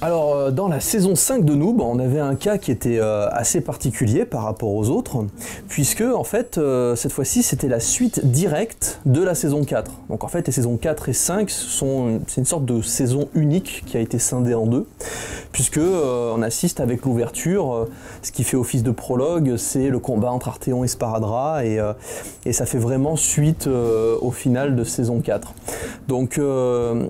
Alors, dans la saison 5 de Noob, on avait un cas qui était assez particulier par rapport aux autres, puisque, en fait, cette fois-ci, c'était la suite directe de la saison 4. Donc, en fait, les saisons 4 et 5, c'est une sorte de saison unique qui a été scindée en deux, puisque on assiste avec l'ouverture, ce qui fait office de prologue, c'est le combat entre Arthéon et Sparadra, et ça fait vraiment suite au final de saison 4. Donc,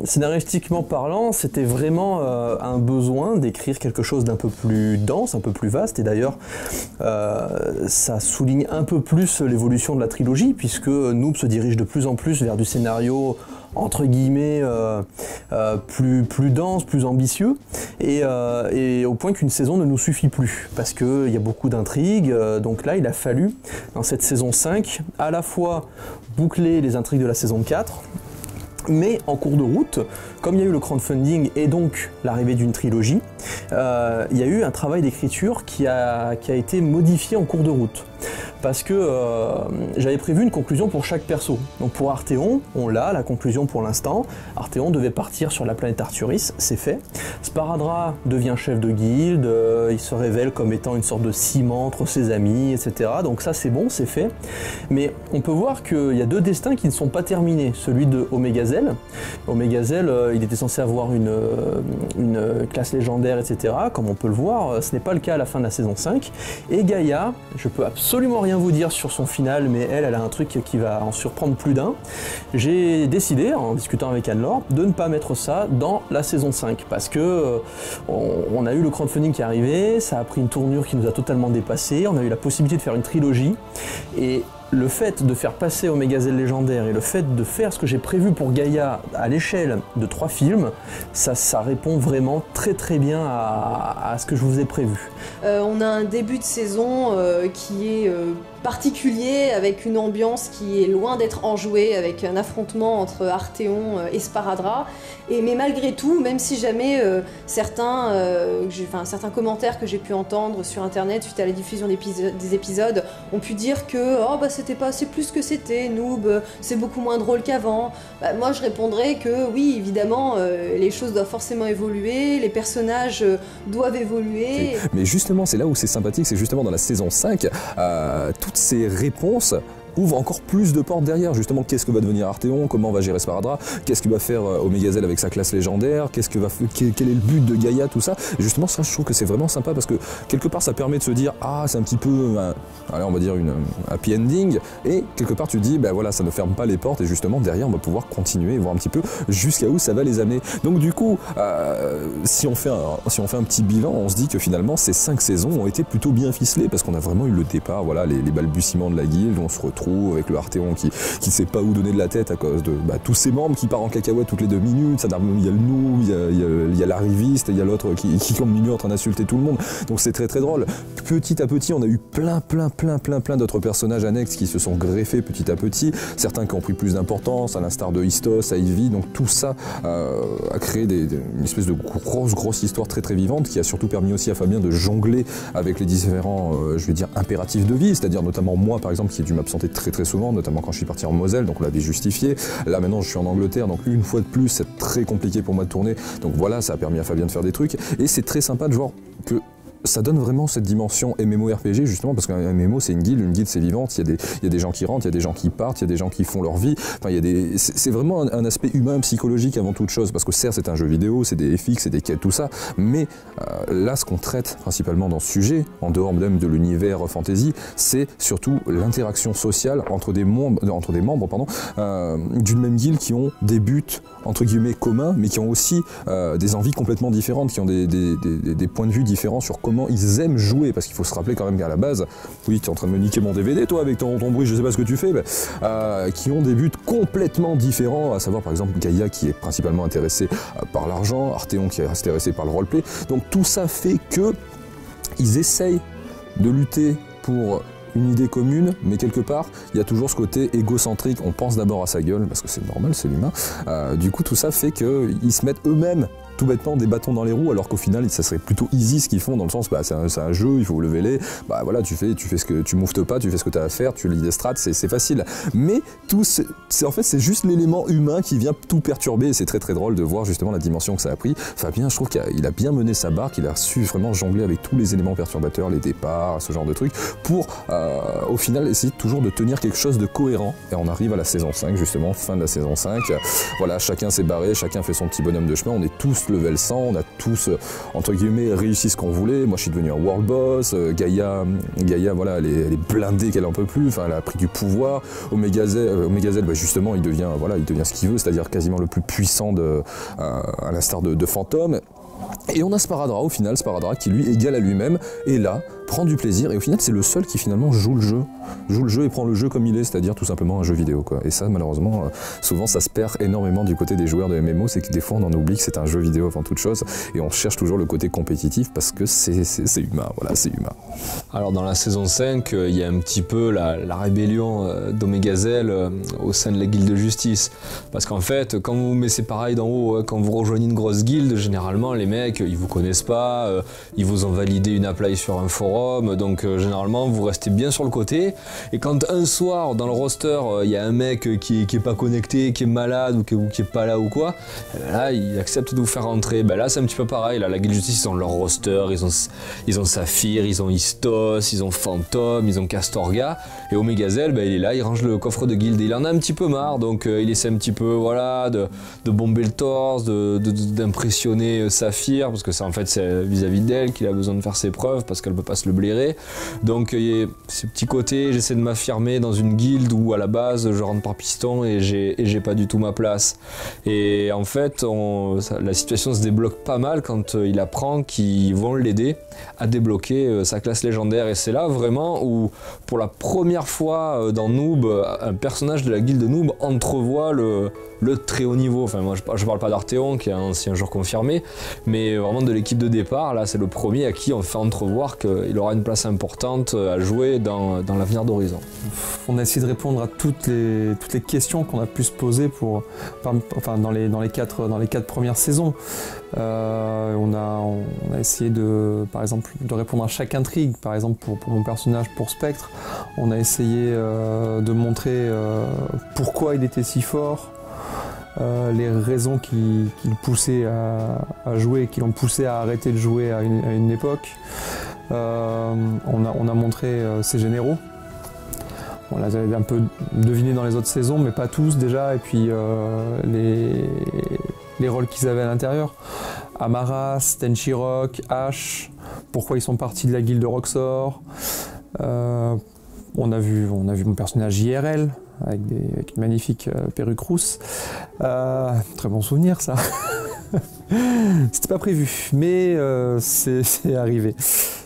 scénaristiquement parlant, c'était vraiment un besoin d'écrire quelque chose d'un peu plus dense, un peu plus vaste, et d'ailleurs ça souligne un peu plus l'évolution de la trilogie, puisque Noob se dirige de plus en plus vers du scénario entre guillemets plus dense, plus ambitieux, et au point qu'une saison ne nous suffit plus, parce qu'il y a beaucoup d'intrigues, donc là il a fallu, dans cette saison 5, à la fois boucler les intrigues de la saison 4, mais en cours de route, comme il y a eu le crowdfunding et donc l'arrivée d'une trilogie, il y a eu un travail d'écriture qui a été modifié en cours de route. Parce que j'avais prévu une conclusion pour chaque perso. Donc pour Arthéon, on l'a, la conclusion pour l'instant. Arthéon devait partir sur la planète Arturis, c'est fait. Sparadra devient chef de guilde, il se révèle comme étant une sorte de ciment entre ses amis, etc. Donc ça c'est bon, c'est fait. Mais on peut voir qu'il y a deux destins qui ne sont pas terminés. Celui de Omeghazel. Omeghazel, il était censé avoir une classe légendaire, etc. Comme on peut le voir, ce n'est pas le cas à la fin de la saison 5. Et Gaïa, je peux absolument rien vous dire sur son final, mais elle a un truc qui va en surprendre plus d'un. J'ai décidé, en discutant avec Anne-Laure, de ne pas mettre ça dans la saison 5, parce que on a eu le crowdfunding qui est arrivé, ça a pris une tournure qui nous a totalement dépassé, on a eu la possibilité de faire une trilogie, et le fait de faire passer Omeghazel légendaire et le fait de faire ce que j'ai prévu pour Gaïa à l'échelle de 3 films, ça répond vraiment très très bien à ce que je vous ai prévu. On a un début de saison qui est particulier, avec une ambiance qui est loin d'être enjouée, avec un affrontement entre Arthéon et Sparadra. Mais malgré tout, même si jamais certains commentaires que j'ai pu entendre sur internet suite à la diffusion des épisodes ont pu dire que oh, bah, c'était pas assez plus que c'était, Noob, c'est beaucoup moins drôle qu'avant. Bah, moi je répondrais que oui, évidemment, les choses doivent forcément évoluer, les personnages doivent évoluer. Mais justement, c'est là où c'est sympathique, c'est justement dans la saison 5, toutes ces réponses ouvre encore plus de portes derrière. Justement, qu'est-ce que va devenir Arthéon, comment va gérer Sparadra, qu'est-ce que va faire Omeghazel avec sa classe légendaire, quel est le but de Gaïa, tout ça. Et justement, ça, je trouve que c'est vraiment sympa parce que quelque part, ça permet de se dire ah, c'est un petit peu, allez, on va dire une happy ending, et quelque part, tu te dis ben voilà, ça ne ferme pas les portes et justement derrière, on va pouvoir continuer et voir un petit peu jusqu'à où ça va les amener. Donc du coup, si on fait un petit bilan, on se dit que finalement, ces 5 saisons ont été plutôt bien ficelées parce qu'on a vraiment eu le départ, voilà, les balbutiements de la guilde, on se retrouve avec le Arthéon qui sait pas où donner de la tête à cause de tous ses membres qui partent en cacahuète toutes les 2 minutes, il y a le Noob, il y a l'arriviste, il y a l'autre qui comme milieu en train d'insulter tout le monde, donc c'est très très drôle. Petit à petit, on a eu plein d'autres personnages annexes qui se sont greffés petit à petit, certains qui ont pris plus d'importance, à l'instar de Istos, Ivy, donc tout ça a créé une espèce de grosse histoire très très vivante qui a surtout permis aussi à Fabien de jongler avec les différents, je vais dire, impératifs de vie, c'est-à-dire notamment moi par exemple qui ai dû m'absenter très souvent, notamment quand je suis parti en Moselle, donc on l'avait justifié. Là maintenant je suis en Angleterre, donc une fois de plus c'est très compliqué pour moi de tourner, donc voilà, ça a permis à Fabien de faire des trucs, et c'est très sympa de voir que ça donne vraiment cette dimension MMORPG justement parce qu'un MMO c'est une guilde c'est vivante, il y a des gens qui rentrent, il y a des gens qui partent, il y a des gens qui font leur vie, enfin c'est vraiment un aspect humain, psychologique avant toute chose, parce que certes c'est un jeu vidéo, c'est des FX, c'est des quêtes, tout ça, mais là ce qu'on traite principalement dans ce sujet, en dehors même de l'univers fantasy, c'est surtout l'interaction sociale entre des membres d'une même guilde qui ont des buts entre guillemets communs, mais qui ont aussi des envies complètement différentes, qui ont des points de vue différents sur comment ils aiment jouer, parce qu'il faut se rappeler quand même qu'à la base, oui, tu es en train de me niquer mon DVD toi avec ton bruit, je sais pas ce que tu fais, qui ont des buts complètement différents, à savoir par exemple Gaïa qui est principalement intéressée par l'argent, Arthéon qui est intéressé par le roleplay, donc tout ça fait que ils essayent de lutter pour une idée commune, mais quelque part, il y a toujours ce côté égocentrique, on pense d'abord à sa gueule, parce que c'est normal, c'est l'humain, du coup tout ça fait qu'ils se mettent eux-mêmes tout bêtement des bâtons dans les roues, alors qu'au final ça serait plutôt easy ce qu'ils font, dans le sens c'est un jeu, il faut lever les, voilà, tu fais ce que tu mouftes pas, tu fais ce que tu as à faire, tu lis des strats, c'est facile. Mais en fait c'est juste l'élément humain qui vient tout perturber, et c'est très très drôle de voir justement la dimension que ça a pris. Fabien, je trouve qu'il a bien mené sa barque, il a su vraiment jongler avec tous les éléments perturbateurs, les départs, ce genre de trucs, pour au final essayer toujours de tenir quelque chose de cohérent. Et on arrive à la saison 5 justement, fin de la saison 5, voilà, chacun s'est barré, chacun fait son petit bonhomme de chemin, on est tous level 100, on a tous entre guillemets réussi ce qu'on voulait. Moi je suis devenu un world boss, Gaïa voilà, elle est blindée qu'elle en peut plus, enfin elle a pris du pouvoir. Omegazel justement il devient ce qu'il veut, c'est-à-dire quasiment le plus puissant à l'instar de Fantôme. Et on a Sparadra au final, Sparadra qui lui égale à lui-même, et là prend du plaisir, et au final c'est le seul qui finalement joue le jeu et prend le jeu comme il est, c'est-à-dire tout simplement un jeu vidéo quoi. Et ça malheureusement souvent ça se perd énormément du côté des joueurs de MMO, c'est que des fois on en oublie que c'est un jeu vidéo avant toute chose, et on cherche toujours le côté compétitif parce que c'est humain, voilà, c'est humain. Alors dans la saison 5, il y a un petit peu la rébellion d'Omegazel au sein de la guilde de justice, parce qu'en fait quand vous mettez c'est pareil d'en haut, quand vous rejoignez une grosse guilde, généralement les mecs ils vous connaissent pas, ils vous ont validé une apply sur un forum, donc généralement vous restez bien sur le côté, et quand un soir dans le roster il y a un mec qui est pas connecté, qui est malade ou qui est pas là ou quoi, là il accepte de vous faire rentrer. Là c'est un petit peu pareil, là la guilde de justice ils ont leur roster, ils ont Saphir, ils ont Istos, ils ont Fantôme, ils ont Castorga, et Omegazel il est là, il range le coffre de guilde, et il en a un petit peu marre, donc il essaie un petit peu voilà de bomber le torse, d'impressionner Saphir, parce que c'est en fait c'est vis-à-vis d'elle qu'il a besoin de faire ses preuves, parce qu'elle peut pas se le blairer. Donc il y a ces petits côtés, j'essaie de m'affirmer dans une guilde où à la base je rentre par piston et j'ai pas du tout ma place. Et en fait la situation se débloque pas mal quand il apprend qu'ils vont l'aider à débloquer sa classe légendaire, et c'est là vraiment où pour la première fois dans Noob, un personnage de la guilde de Noob entrevoit le très haut niveau. Enfin moi je parle pas d'Arthéon qui est un ancien joueur confirmé, mais vraiment de l'équipe de départ. Là c'est le premier à qui on fait entrevoir qu'il aura une place importante à jouer dans l'avenir d'Horizon. On a essayé de répondre à toutes les questions qu'on a pu se poser dans les quatre premières saisons. On a essayé par exemple de répondre à chaque intrigue. Par exemple pour mon personnage, pour Spectre, on a essayé de montrer pourquoi il était si fort, les raisons qui le poussaient à jouer, qui l'ont poussé à arrêter de jouer à une époque. On a montré ses généraux. On les avait un peu devinés dans les autres saisons, mais pas tous déjà, et puis les rôles qu'ils avaient à l'intérieur. Amaras, Tenchirok, Ash, pourquoi ils sont partis de la guilde de Roxor. On a vu mon personnage IRL, avec une magnifique perruque rousse. Très bon souvenir ça. C'était pas prévu, mais c'est arrivé.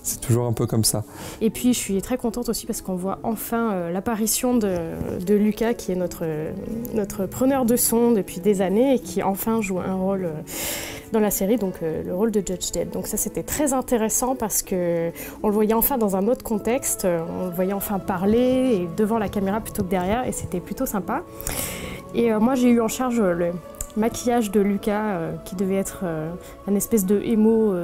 C'est toujours un peu comme ça. Et puis je suis très contente aussi parce qu'on voit enfin l'apparition de Lucas, qui est notre preneur de son depuis des années et qui enfin joue un rôle dans la série, donc le rôle de Judge Dredd. Donc ça c'était très intéressant parce qu'on le voyait enfin dans un autre contexte, on le voyait enfin parler et devant la caméra plutôt que derrière, et c'était plutôt sympa. Et moi j'ai eu en charge le maquillage de Lucas qui devait être un espèce de émo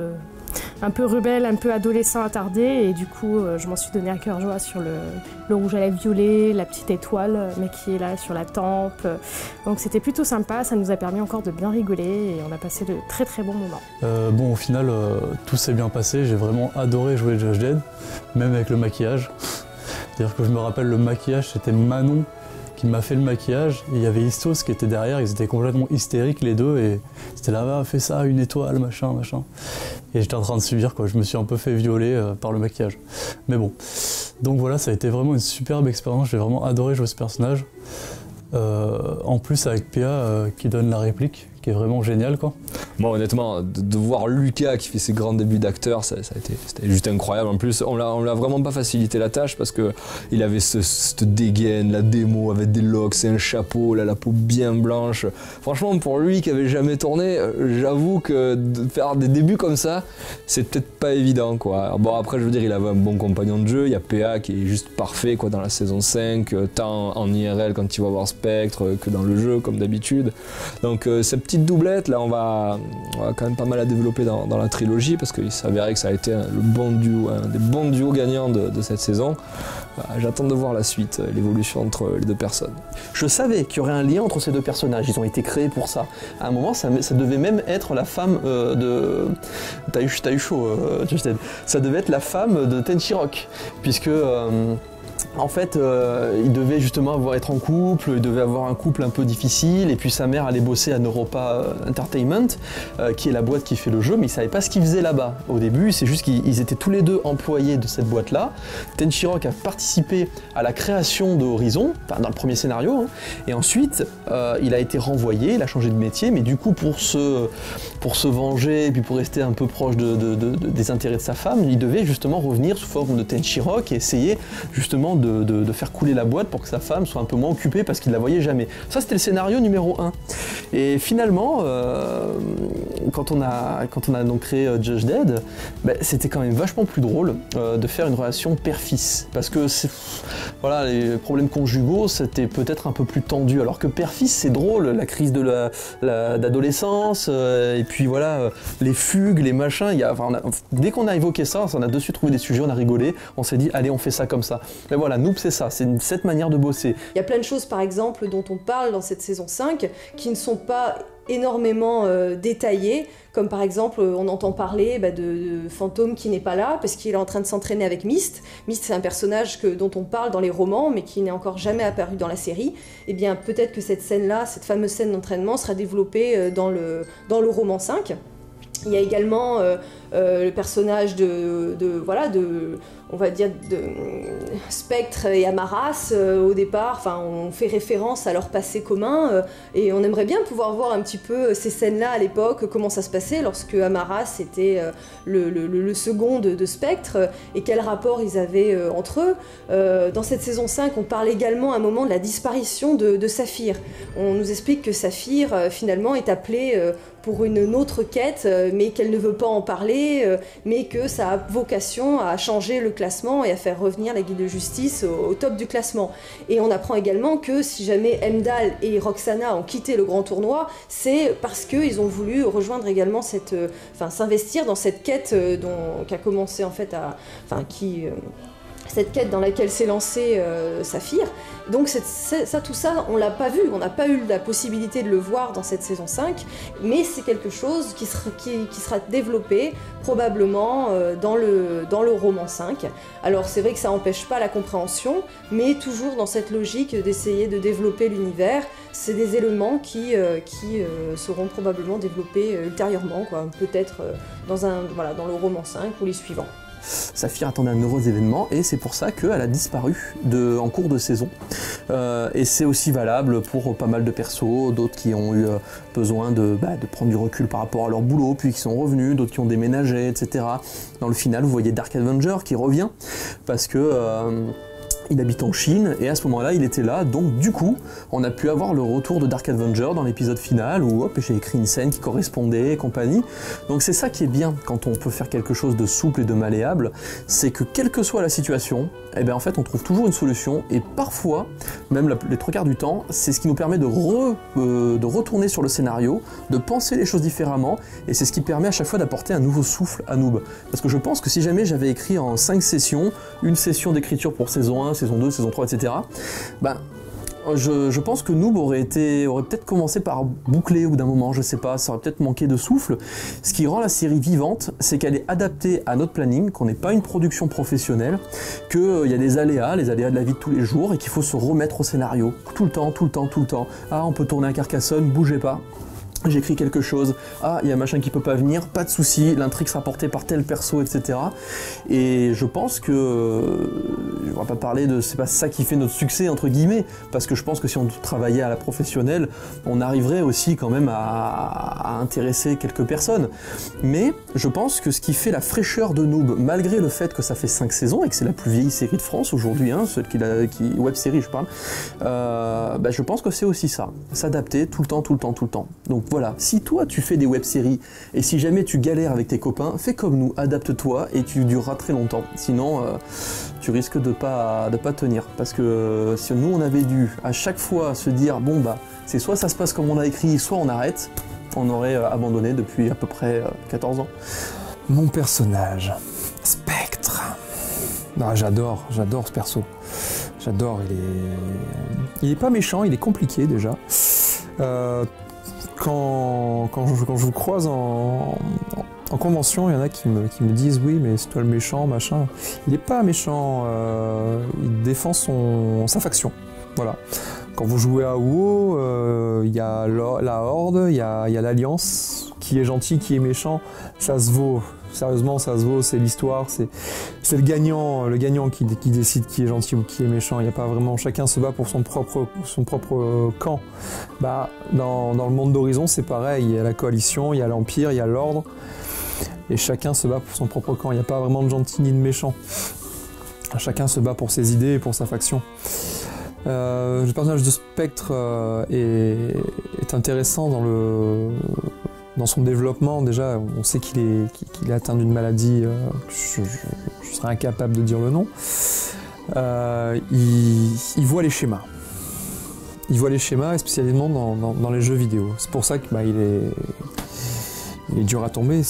un peu rebelle, un peu adolescent attardé, et du coup je m'en suis donné à cœur joie sur le rouge à lèvres violet, la petite étoile mais qui est là sur la tempe. Donc c'était plutôt sympa, ça nous a permis encore de bien rigoler et on a passé de très très bons moments. Au final tout s'est bien passé, j'ai vraiment adoré jouer Judge Dredd, même avec le maquillage. C'est-à-dire que je me rappelle, le maquillage c'était Manon qui m'a fait le maquillage, et il y avait Istos qui était derrière, ils étaient complètement hystériques les deux, et c'était là, fais ça, une étoile, machin. Et j'étais en train de subir, quoi. Je me suis un peu fait violer par le maquillage. Mais bon, donc voilà, ça a été vraiment une superbe expérience, j'ai vraiment adoré jouer ce personnage. En plus avec PA qui donne la réplique, qui est vraiment génial quoi. Moi honnêtement, de voir Lucas qui fait ses grands débuts d'acteur, c'était juste incroyable. En plus, on l'a vraiment pas facilité la tâche parce que il avait cette dégaine, la démo avec des locks et un chapeau, là, la peau bien blanche. Franchement, pour lui qui avait jamais tourné, j'avoue que de faire des débuts comme ça, c'est peut-être pas évident quoi. Bon après, je veux dire, il avait un bon compagnon de jeu, il y a PA qui est juste parfait quoi dans la saison 5, tant en IRL quand il va voir Spectre que dans le jeu comme d'habitude. Donc ces petits petite doublette, là on va quand même pas mal à développer dans la trilogie, parce qu'il s'avérait que ça a été un des bons duos gagnants de cette saison. J'attends de voir la suite, l'évolution entre les deux personnes. Je savais qu'il y aurait un lien entre ces deux personnages, ils ont été créés pour ça. À un moment, ça devait même être la femme de... T'as eu chaud, Justin. Ça devait être la femme de Tenchirok, puisque... En fait, il devait justement être en couple, il devait avoir un couple un peu difficile, et puis sa mère allait bosser à Europa Entertainment, qui est la boîte qui fait le jeu, mais il ne savait pas ce qu'ils faisaient là-bas. Au début, c'est juste qu'ils étaient tous les deux employés de cette boîte-là. Tenchirok a participé à la création de Horizon, enfin dans le premier scénario, hein, et ensuite il a été renvoyé, il a changé de métier, mais du coup pour se venger, et puis pour rester un peu proche des intérêts de sa femme, il devait justement revenir sous forme de Tenchirok et essayer justement de faire couler la boîte pour que sa femme soit un peu moins occupée parce qu'il ne la voyait jamais. Ça, c'était le scénario numéro 1. Et finalement, quand on a donc créé Judge Dredd, c'était quand même vachement plus drôle de faire une relation père-fils. Parce que voilà, les problèmes conjugaux, c'était peut-être un peu plus tendu. Alors que père-fils, c'est drôle, la crise d'adolescence, et puis voilà, les fugues, les machins. Dès qu'on a évoqué ça, on a de suite trouvé des sujets, on a rigolé, on s'est dit, allez, on fait ça comme ça. Mais voilà, Noob, c'est ça, c'est cette manière de bosser. Il y a plein de choses, par exemple, dont on parle dans cette saison 5, qui ne sont pas énormément détaillées, comme par exemple, on entend parler de Fantôme qui n'est pas là, parce qu'il est en train de s'entraîner avec Myst. Myst, c'est un personnage dont on parle dans les romans, mais qui n'est encore jamais apparu dans la série. Et bien, peut-être que cette scène-là, cette fameuse scène d'entraînement, sera développée dans le roman 5. Il y a également le personnage on va dire de Spectre et Amaras au départ. Enfin, on fait référence à leur passé commun et on aimerait bien pouvoir voir un petit peu ces scènes-là à l'époque, comment ça se passait lorsque Amaras était le second de Spectre et quel rapport ils avaient entre eux. Dans cette saison 5, on parle également à un moment de la disparition de Saphir. On nous explique que Saphir finalement est appelée pour une autre quête, mais qu'elle ne veut pas en parler, mais que ça a vocation à changer le classement et à faire revenir la Guilde de Justice au top du classement. Et on apprend également que si jamais Heimdall et Roxana ont quitté le grand tournoi, c'est parce qu'ils ont voulu rejoindre également s'investir dans cette quête qu'a commencé en fait cette quête dans laquelle s'est lancé Saphir. Donc tout ça, on l'a pas vu, on n'a pas eu la possibilité de le voir dans cette saison 5, mais c'est quelque chose qui sera développé probablement dans le roman 5. Alors c'est vrai que ça n'empêche pas la compréhension, mais toujours dans cette logique d'essayer de développer l'univers. C'est des éléments qui seront probablement développés ultérieurement, peut-être dans le roman 5 ou les suivants. Saphir attendait un heureux événement et c'est pour ça qu'elle a disparu en cours de saison. Et c'est aussi valable pour pas mal de persos, d'autres qui ont eu besoin de prendre du recul par rapport à leur boulot, puis qui sont revenus, d'autres qui ont déménagé, etc. Dans le final, vous voyez Dark Avenger qui revient parce que... il habite en Chine et à ce moment-là il était là, donc du coup on a pu avoir le retour de Dark Avenger dans l'épisode final où hop, j'ai écrit une scène qui correspondait et compagnie. Donc c'est ça qui est bien quand on peut faire quelque chose de souple et de malléable, c'est que quelle que soit la situation, en fait on trouve toujours une solution et parfois, même les 3/4 du temps, c'est ce qui nous permet de retourner sur le scénario, de penser les choses différemment et c'est ce qui permet à chaque fois d'apporter un nouveau souffle à Noob. Parce que je pense que si jamais j'avais écrit en 5 sessions, une session d'écriture pour saison 1, saison 2, saison 3, etc. Je pense que Noob aurait peut-être commencé par boucler au bout d'un moment, je sais pas, ça aurait peut-être manqué de souffle. Ce qui rend la série vivante, c'est qu'elle est adaptée à notre planning, qu'on n'est pas une production professionnelle, qu'il y a des aléas, les aléas de la vie de tous les jours, et qu'il faut se remettre au scénario, tout le temps. Ah, on peut tourner à Carcassonne, bougez pas. J'écris quelque chose, ah, il y a machin qui peut pas venir, pas de souci, l'intrigue sera portée par tel perso, etc. Et je pense que, je ne vais pas parler de, c'est pas ça qui fait notre succès, entre guillemets, parce que je pense que si on travaillait à la professionnelle, on arriverait aussi quand même à intéresser quelques personnes. Mais je pense que ce qui fait la fraîcheur de Noob, malgré le fait que ça fait 5 saisons et que c'est la plus vieille série de France aujourd'hui, hein, celle web série je parle, je pense que c'est aussi ça, s'adapter tout le temps. Donc voilà, si toi tu fais des web-séries et si jamais tu galères avec tes copains, fais comme nous, adapte-toi et tu dureras très longtemps. Sinon, tu risques de pas tenir. Parce que si nous on avait dû à chaque fois se dire, bon c'est soit ça se passe comme on a écrit, soit on arrête, on aurait abandonné depuis à peu près 14 ans. Mon personnage, Spectre. Ah, j'adore ce perso. J'adore, il est pas méchant, il est compliqué déjà. Quand je vous croise en convention, il y en a qui me disent oui mais c'est toi le méchant, machin. Il est pas méchant, il défend sa faction. Voilà. Quand vous jouez à WoW, il y a la Horde, il y a l'Alliance, qui est gentil, qui est méchant, ça se vaut. Sérieusement, ça se vaut, c'est l'histoire, c'est le gagnant qui décide qui est gentil ou qui est méchant. Il n'y a pas vraiment, chacun se bat pour son propre camp. Bah, dans le monde d'Horizon, c'est pareil, il y a la coalition, il y a l'Empire, il y a l'Ordre, et chacun se bat pour son propre camp. Il n'y a pas vraiment de gentil ni de méchant. Chacun se bat pour ses idées et pour sa faction. Le personnage de Spectre est intéressant dans son développement. Déjà, on sait qu'il est atteint d'une maladie, je serais incapable de dire le nom. Il voit les schémas. Il voit les schémas, spécialement dans les jeux vidéo. C'est pour ça qu'il il est dur à tomber.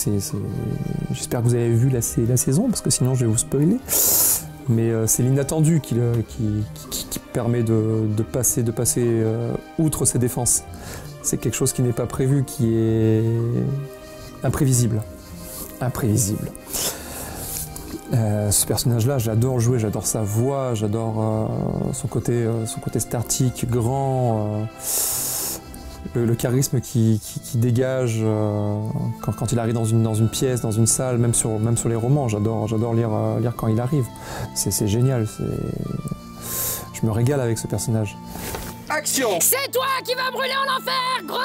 J'espère que vous avez vu la saison, parce que sinon je vais vous spoiler. Mais c'est l'inattendu qui permet de passer outre ses défenses. C'est quelque chose qui n'est pas prévu, qui est imprévisible. Ce personnage-là, j'adore jouer, j'adore sa voix, j'adore son côté statique, grand, le charisme qui dégage quand il arrive dans une pièce, dans une salle, même sur les romans. J'adore lire quand il arrive. C'est génial. Je me régale avec ce personnage. Action! C'est toi qui vas brûler en enfer, grognasse!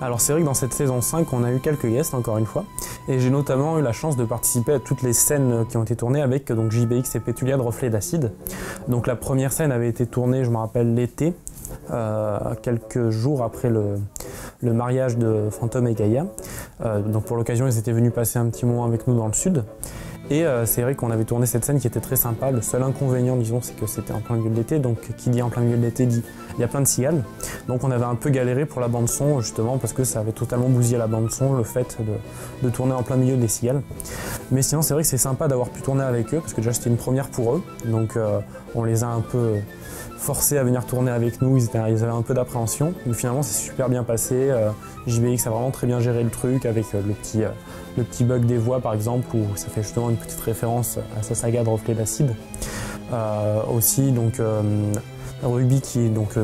Alors c'est vrai que dans cette saison 5, on a eu quelques guests encore une fois, et j'ai notamment eu la chance de participer à toutes les scènes qui ont été tournées avec donc JBX et Pétulia de Reflet d'Acide. Donc la première scène avait été tournée, je me rappelle, l'été, quelques jours après le mariage de Fantôme et Gaïa. Donc pour l'occasion, ils étaient venus passer un petit moment avec nous dans le sud. Et c'est vrai qu'on avait tourné cette scène qui était très sympa. Le seul inconvénient, disons, c'est que c'était en plein milieu de l'été. Donc qui dit en plein milieu de l'été dit il y a plein de cigales. Donc on avait un peu galéré pour la bande son, justement, parce que ça avait totalement bousillé la bande son, le fait de tourner en plein milieu des cigales. Mais sinon, c'est vrai que c'est sympa d'avoir pu tourner avec eux, parce que déjà c'était une première pour eux. Donc on les a un peu forcés à venir tourner avec nous. Ils avaient un peu d'appréhension. Mais finalement, c'est super bien passé. JBX a vraiment très bien géré le truc avec le petit bug des voix par exemple, où ça fait justement une petite référence à sa saga de Reflet d'Acide. Aussi donc Ruby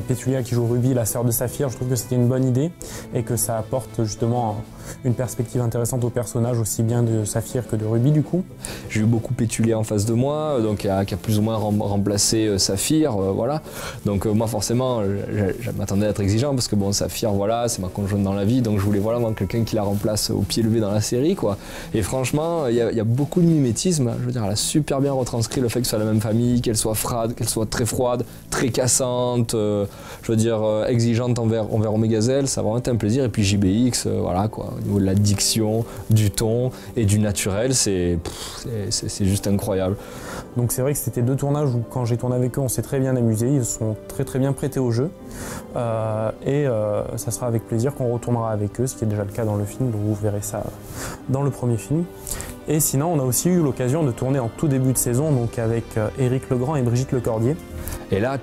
Pétulia qui joue Ruby, la sœur de Saphir, je trouve que c'était une bonne idée et que ça apporte justement une perspective intéressante au personnage, aussi bien de Saphir que de Ruby du coup. J'ai eu beaucoup Pétulia en face de moi, donc qui a plus ou moins remplacé Saphir, voilà. Donc moi forcément, je m'attendais à être exigeant parce que bon, Saphir, voilà, c'est ma conjointe dans la vie, donc je voulais vraiment quelqu'un qui la remplace au pied levé dans la série, quoi. Et franchement, il y a beaucoup de mimétisme. Je veux dire, elle a super bien retranscrit le fait que ce soit la même famille, qu'elle soit froide, qu'elle soit très froide, très cassante, je veux dire exigeante envers Omegazelle, ça a vraiment été un plaisir. Et puis JBX, voilà quoi. Au niveau de la diction, du ton et du naturel, c'est juste incroyable. Donc c'est vrai que c'était deux tournages où quand j'ai tourné avec eux, on s'est très bien amusé, ils sont très bien prêtés au jeu. Ça sera avec plaisir qu'on retournera avec eux, ce qui est déjà le cas dans le film, donc vous verrez ça dans le premier film. Et sinon, on a aussi eu l'occasion de tourner en tout début de saison, donc avec Éric Legrand et Brigitte Lecordier. Et là,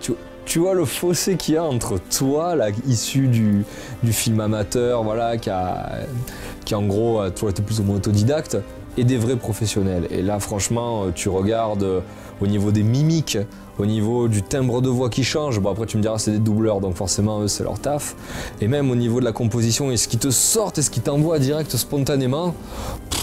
tu vois le fossé qu'il y a entre toi, là, issu du film amateur, voilà, qui en gros, toi, t'es plus ou moins autodidacte, et des vrais professionnels. Et là, franchement, tu regardes au niveau des mimiques, au niveau du timbre de voix qui change. Bon, après, tu me diras, c'est des doubleurs, donc forcément, eux, c'est leur taf. Et même au niveau de la composition et ce qui te sort et ce qui t'envoie direct spontanément,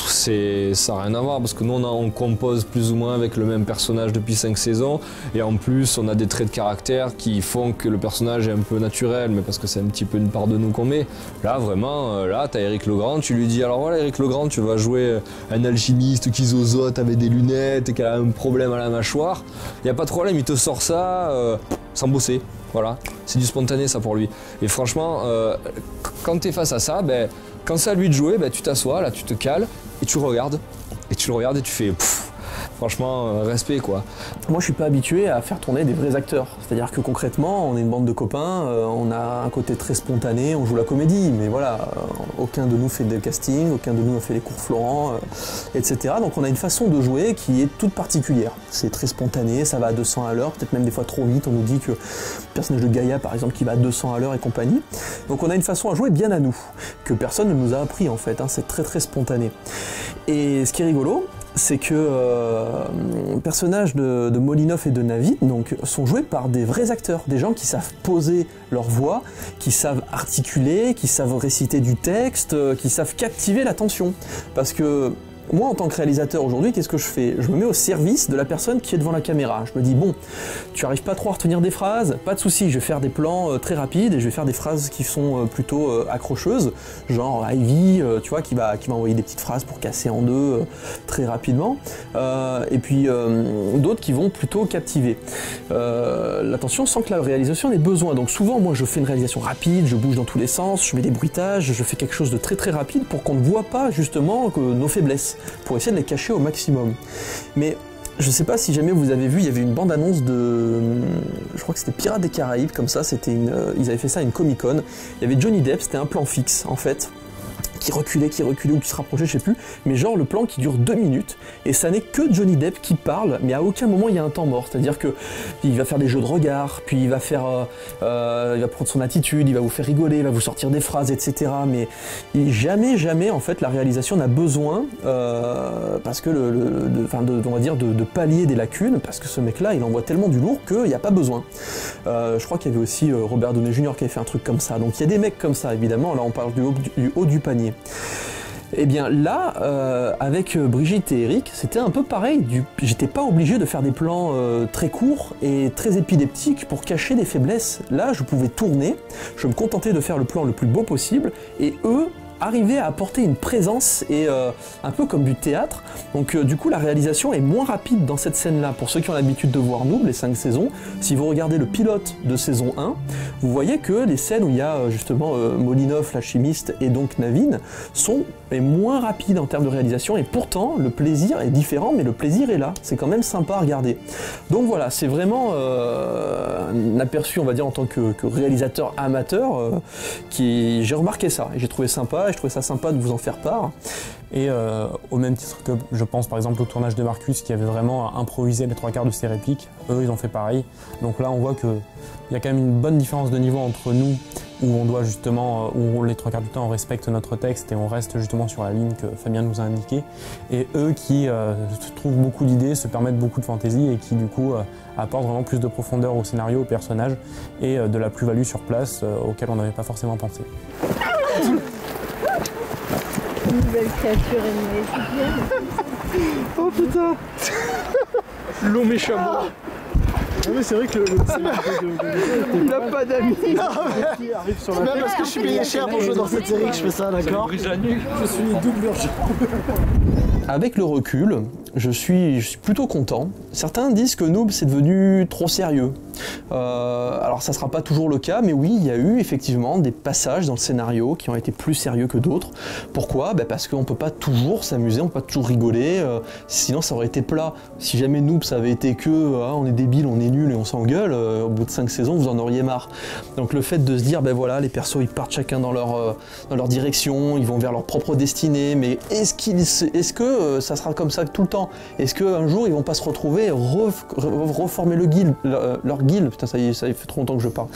ça n'a rien à voir parce que nous, on compose plus ou moins avec le même personnage depuis 5 saisons. Et en plus, on a des traits de caractère qui font que le personnage est un peu naturel, mais parce que c'est un petit peu une part de nous qu'on met. Là, vraiment, là, t'as Éric Legrand, tu lui dis, alors voilà, Éric Legrand, tu vas jouer un alchimiste qui zozote avec des lunettes et qui a un problème à la mâchoire. Il n'y a pas de problème, il te sort ça sans bosser. Voilà, c'est du spontané ça pour lui. Et franchement, quand tu es face à ça, quand c'est à lui de jouer, tu t'assois, là tu te cales et tu regardes. Et tu le regardes et tu fais pfff. franchement, respect quoi. Moi je suis pas habitué à faire tourner des vrais acteurs. C'est-à-dire que concrètement, on est une bande de copains, on a un côté très spontané, on joue la comédie, mais voilà, aucun de nous fait de casting, aucun de nous a fait les cours Florent, etc. Donc on a une façon de jouer qui est toute particulière. C'est très spontané, ça va à 200 à l'heure, peut-être même des fois trop vite. On nous dit que le personnage de Gaïa par exemple qui va à 200 à l'heure et compagnie. Donc on a une façon à jouer bien à nous, que personne ne nous a appris en fait, hein. C'est très très spontané. Et ce qui est rigolo, c'est que les personnages de Molinov et de Navid donc, sont joués par des vrais acteurs, des gens qui savent poser leur voix, qui savent articuler, qui savent réciter du texte, qui savent captiver l'attention. Parce que moi, en tant que réalisateur aujourd'hui, qu'est-ce que je fais? Je me mets au service de la personne qui est devant la caméra. Je me dis, bon, tu n'arrives pas trop à retenir des phrases, pas de souci, je vais faire des plans très rapides et je vais faire des phrases qui sont plutôt accrocheuses, genre Ivy, tu vois, qui va envoyer des petites phrases pour casser en deux très rapidement, et puis d'autres qui vont plutôt captiver l'attention sans que la réalisation ait besoin. Donc souvent, moi, je fais une réalisation rapide, je bouge dans tous les sens, je mets des bruitages, je fais quelque chose de très très rapide pour qu'on ne voit pas justement nos faiblesses, pour essayer de les cacher au maximum. Mais je sais pas si jamais vous avez vu, il y avait une bande-annonce de... Je crois que c'était Pirates des Caraïbes, comme ça, ils avaient fait ça à une Comic-Con. Il y avait Johnny Depp, c'était un plan fixe, en fait, qui reculait ou qui se rapprochait, je sais plus, mais genre le plan qui dure 2 minutes, et ça n'est que Johnny Depp qui parle, mais à aucun moment il y a un temps mort, c'est-à-dire que il va faire des jeux de regard, puis il va prendre son attitude, il va vous faire rigoler, il va vous sortir des phrases, etc. Mais jamais en fait la réalisation n'a besoin, parce que on va dire de pallier des lacunes, parce que ce mec-là il envoie tellement du lourd qu'il n'y a pas besoin. Je crois qu'il y avait aussi Robert Downey Jr. qui avait fait un truc comme ça, donc il y a des mecs comme ça évidemment, là on parle du haut du panier. Et bien là, avec Brigitte et Eric, c'était un peu pareil. J'étais pas obligé de faire des plans très courts et très épileptiques pour cacher des faiblesses. Là, je pouvais tourner, je me contentais de faire le plan le plus beau possible, et eux arriver à apporter une présence et un peu comme du théâtre. Donc du coup la réalisation est moins rapide dans cette scène-là. Pour ceux qui ont l'habitude de voir Noob, les 5 saisons, si vous regardez le pilote de saison 1, vous voyez que les scènes où il y a justement Molinov, la chimiste, et donc Navin, sont moins rapides en termes de réalisation, et pourtant le plaisir est différent, mais le plaisir est là. C'est quand même sympa à regarder. Donc voilà, c'est vraiment un aperçu, on va dire, en tant que réalisateur amateur, j'ai remarqué ça, et j'ai trouvé sympa, et je trouvais ça sympa de vous en faire part. Et au même titre que je pense par exemple au tournage de Marcus qui avait vraiment improvisé les 3/4 de ses répliques, eux ils ont fait pareil. Donc là on voit qu'il y a quand même une bonne différence de niveau entre nous, où on doit justement, où les 3/4 du temps on respecte notre texte et on reste justement sur la ligne que Fabien nous a indiquée, et eux qui trouvent beaucoup d'idées, se permettent beaucoup de fantaisie et qui du coup apportent vraiment plus de profondeur au scénario, au personnage, et de la plus-value sur place auquel on n'avait pas forcément pensé. Nouvelle créature aimée. Oh putain. L'eau méchant. Ah oui, c'est vrai que il n'a pas d'amis. C'est même parce que je suis payé cher pour jouer dans cette série que je fais ça, d'accord? Je suis double urgent. Avec le recul, je suis plutôt content. Certains disent que Noob c'est devenu trop sérieux. Alors ça sera pas toujours le cas, mais oui, il y a eu effectivement des passages dans le scénario qui ont été plus sérieux que d'autres. Pourquoi? Parce qu'on peut pas toujours s'amuser, on peut pas toujours rigoler, sinon ça aurait été plat. Si jamais Noob ça avait été que on est débile, on est nul et on s'engueule, au bout de 5 saisons vous en auriez marre. Donc le fait de se dire voilà, les persos ils partent chacun dans leur direction, ils vont vers leur propre destinée, mais est-ce que ça sera comme ça tout le temps? Est-ce qu'un jour ils vont pas se retrouver et reformer leur guilde? Putain, ça y est, ça fait trop longtemps que je parle.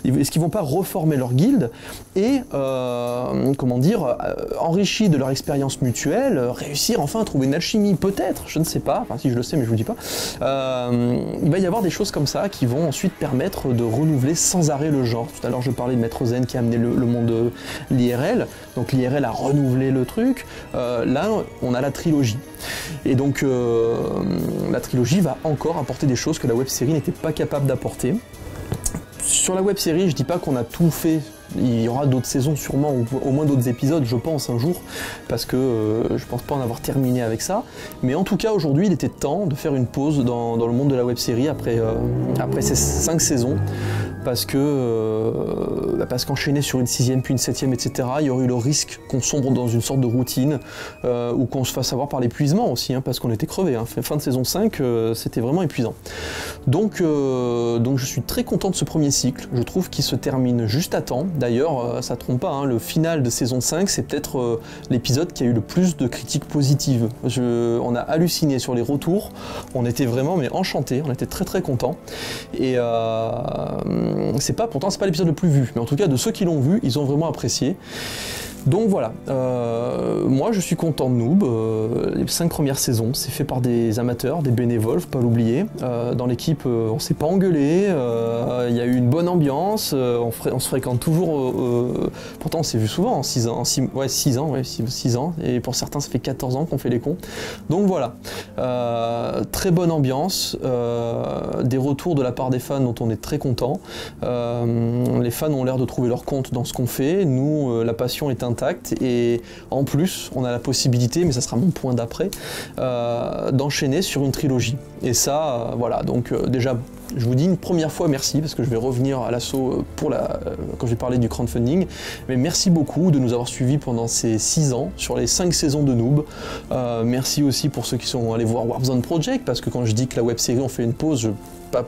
Est-ce qu'ils vont pas reformer leur guilde et, comment dire, enrichis de leur expérience mutuelle, réussir enfin à trouver une alchimie? Peut-être, je ne sais pas, enfin si je le sais mais je vous dis pas. Il va y avoir des choses comme ça qui vont ensuite permettre de renouveler sans arrêt le genre. Tout à l'heure je parlais de Maître Zen qui a amené le monde de l'IRL, donc l'IRL a renouvelé le truc. Là on a la trilogie. Et donc la trilogie va encore apporter des choses que la web-série n'était pas capable d'apporter. Sur la web-série, je dis pas qu'on a tout fait. Il y aura d'autres saisons sûrement, ou au moins d'autres épisodes, je pense, un jour, parce que je pense pas en avoir terminé avec ça. Mais en tout cas, aujourd'hui, il était temps de faire une pause dans le monde de la web-série après ces 5 saisons, parce qu'enchaîner sur une 6e puis une 7e, etc., il y aurait eu le risque qu'on sombre dans une sorte de routine ou qu'on se fasse avoir par l'épuisement aussi, hein, parce qu'on était crevés. Hein. Fin de saison 5, c'était vraiment épuisant. Donc je suis très content de ce premier cycle. Je trouve qu'il se termine juste à temps. D'ailleurs, ça ne trompe pas, hein, le final de saison 5, c'est peut-être l'épisode qui a eu le plus de critiques positives. On a halluciné sur les retours. On était vraiment enchantés. On était très très contents. Et pourtant c'est pas l'épisode le plus vu, mais en tout cas de ceux qui l'ont vu, ils ont vraiment apprécié. Donc voilà, moi je suis content de Noob. Les 5 premières saisons, c'est fait par des amateurs, des bénévoles, faut pas l'oublier. Dans l'équipe, on s'est pas engueulé, il y a eu une bonne ambiance, on se fréquente toujours, pourtant on s'est vu souvent en 6 ans, 6 ans, et pour certains ça fait 14 ans qu'on fait les cons. Donc voilà, très bonne ambiance, des retours de la part des fans dont on est très content. Les fans ont l'air de trouver leur compte dans ce qu'on fait, nous la passion est intacte et en plus on a la possibilité, mais ça sera mon point d'après, d'enchaîner sur une trilogie. Et ça, voilà, donc déjà je vous dis une première fois merci parce que je vais revenir à l'assaut quand je vais parler du crowdfunding, mais merci beaucoup de nous avoir suivis pendant ces 6 ans sur les 5 saisons de Noob. Merci aussi pour ceux qui sont allés voir Warzone Project, parce que quand je dis que la web série on fait une pause,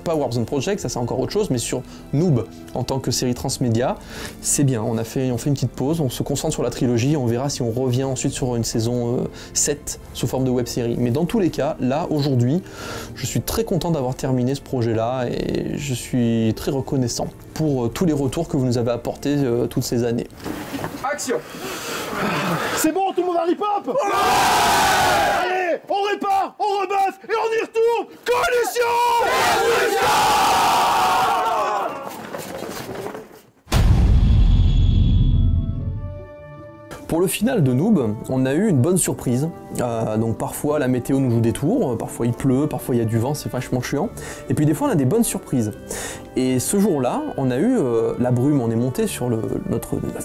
pas Warzone Project, ça c'est encore autre chose, mais sur Noob en tant que série transmédia, c'est bien, on fait une petite pause, on se concentre sur la trilogie, on verra si on revient ensuite sur une saison 7 sous forme de web série. Mais dans tous les cas, là aujourd'hui, je suis très content d'avoir terminé ce projet-là et je suis très reconnaissant pour tous les retours que vous nous avez apportés toutes ces années. Action! C'est bon, tout le monde a hip-hop! Allez, on répare, on rebuffe et on y retourne! Coalition! Pour le final de Noob, on a eu une bonne surprise. Donc parfois la météo nous joue des tours, parfois il pleut, parfois il y a du vent, c'est vachement chiant. Et puis des fois on a des bonnes surprises. Et ce jour-là, on a eu la brume, on est monté sur la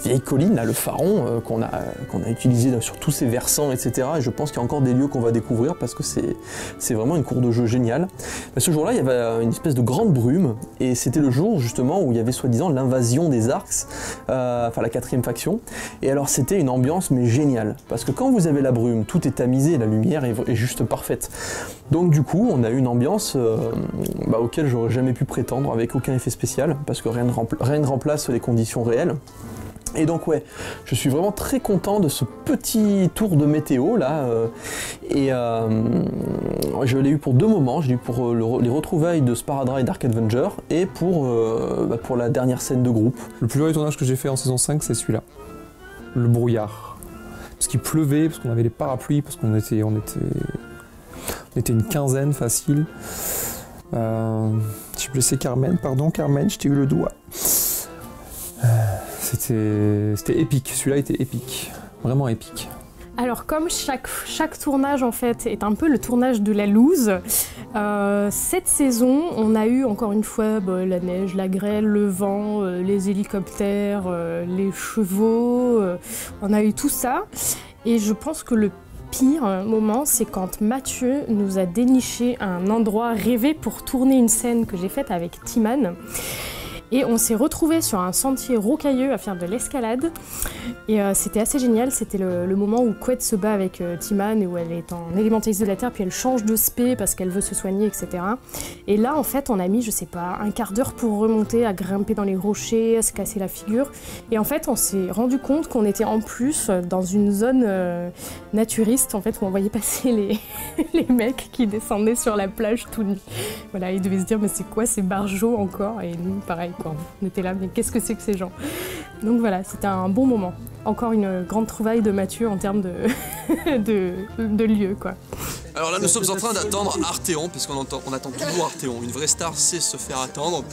vieille colline, là, le Pharon, qu'on a utilisé sur tous ses versants, etc. Et je pense qu'il y a encore des lieux qu'on va découvrir parce que c'est vraiment une cour de jeu géniale. Mais ce jour-là, il y avait une espèce de grande brume et c'était le jour justement où il y avait soi-disant l'invasion des Arcs, enfin la 4e faction. Et alors c'était une ambiance mais géniale parce que quand vous avez la brume, tout est tamisé, la lumière est juste parfaite. Donc du coup, on a eu une ambiance auquel j'aurais jamais pu prétendre avec aucun effet spécial parce que rien ne remplace les conditions réelles. Et donc ouais, je suis vraiment très content de ce petit tour de météo là, je l'ai eu pour 2 moments, je l'ai eu pour les retrouvailles de Sparadra et Dark Avenger et pour la dernière scène de groupe. Le plus joli tournage que j'ai fait en saison 5, c'est celui-là, le brouillard. Parce qu'il pleuvait, parce qu'on avait les parapluies, parce qu'on était une quinzaine facile. J'ai blessé Carmen, pardon Carmen, je t'ai eu le doigt. C'était épique, celui-là était épique, vraiment épique. Alors comme chaque tournage en fait est un peu le tournage de la loose, cette saison on a eu encore une fois la neige, la grêle, le vent, les hélicoptères, les chevaux, on a eu tout ça et je pense que le pire moment c'est quand Mathieu nous a déniché un endroit rêvé pour tourner une scène que j'ai faite avec Timan. Et on s'est retrouvés sur un sentier rocailleux à faire de l'escalade. Et c'était assez génial, c'était le moment où Couette se bat avec Timan et où elle est en élémentaliste de la terre, puis elle change de spé parce qu'elle veut se soigner, etc. Et là, en fait, on a mis, je sais pas, un quart d'heure pour remonter, à grimper dans les rochers, à se casser la figure. Et en fait, on s'est rendu compte qu'on était en plus dans une zone naturiste, en fait, où on voyait passer les mecs qui descendaient sur la plage tout nus. Voilà, ils devaient se dire, mais c'est quoi ces barjots encore? Et nous, pareil. On était là, mais qu'est-ce que c'est que ces gens? Donc voilà, c'était un bon moment. Encore une grande trouvaille de Mathieu en termes de lieu, quoi. Alors là, nous sommes en train d'attendre Arthéon, puisqu'on attend toujours Arthéon. Une vraie star sait se faire attendre.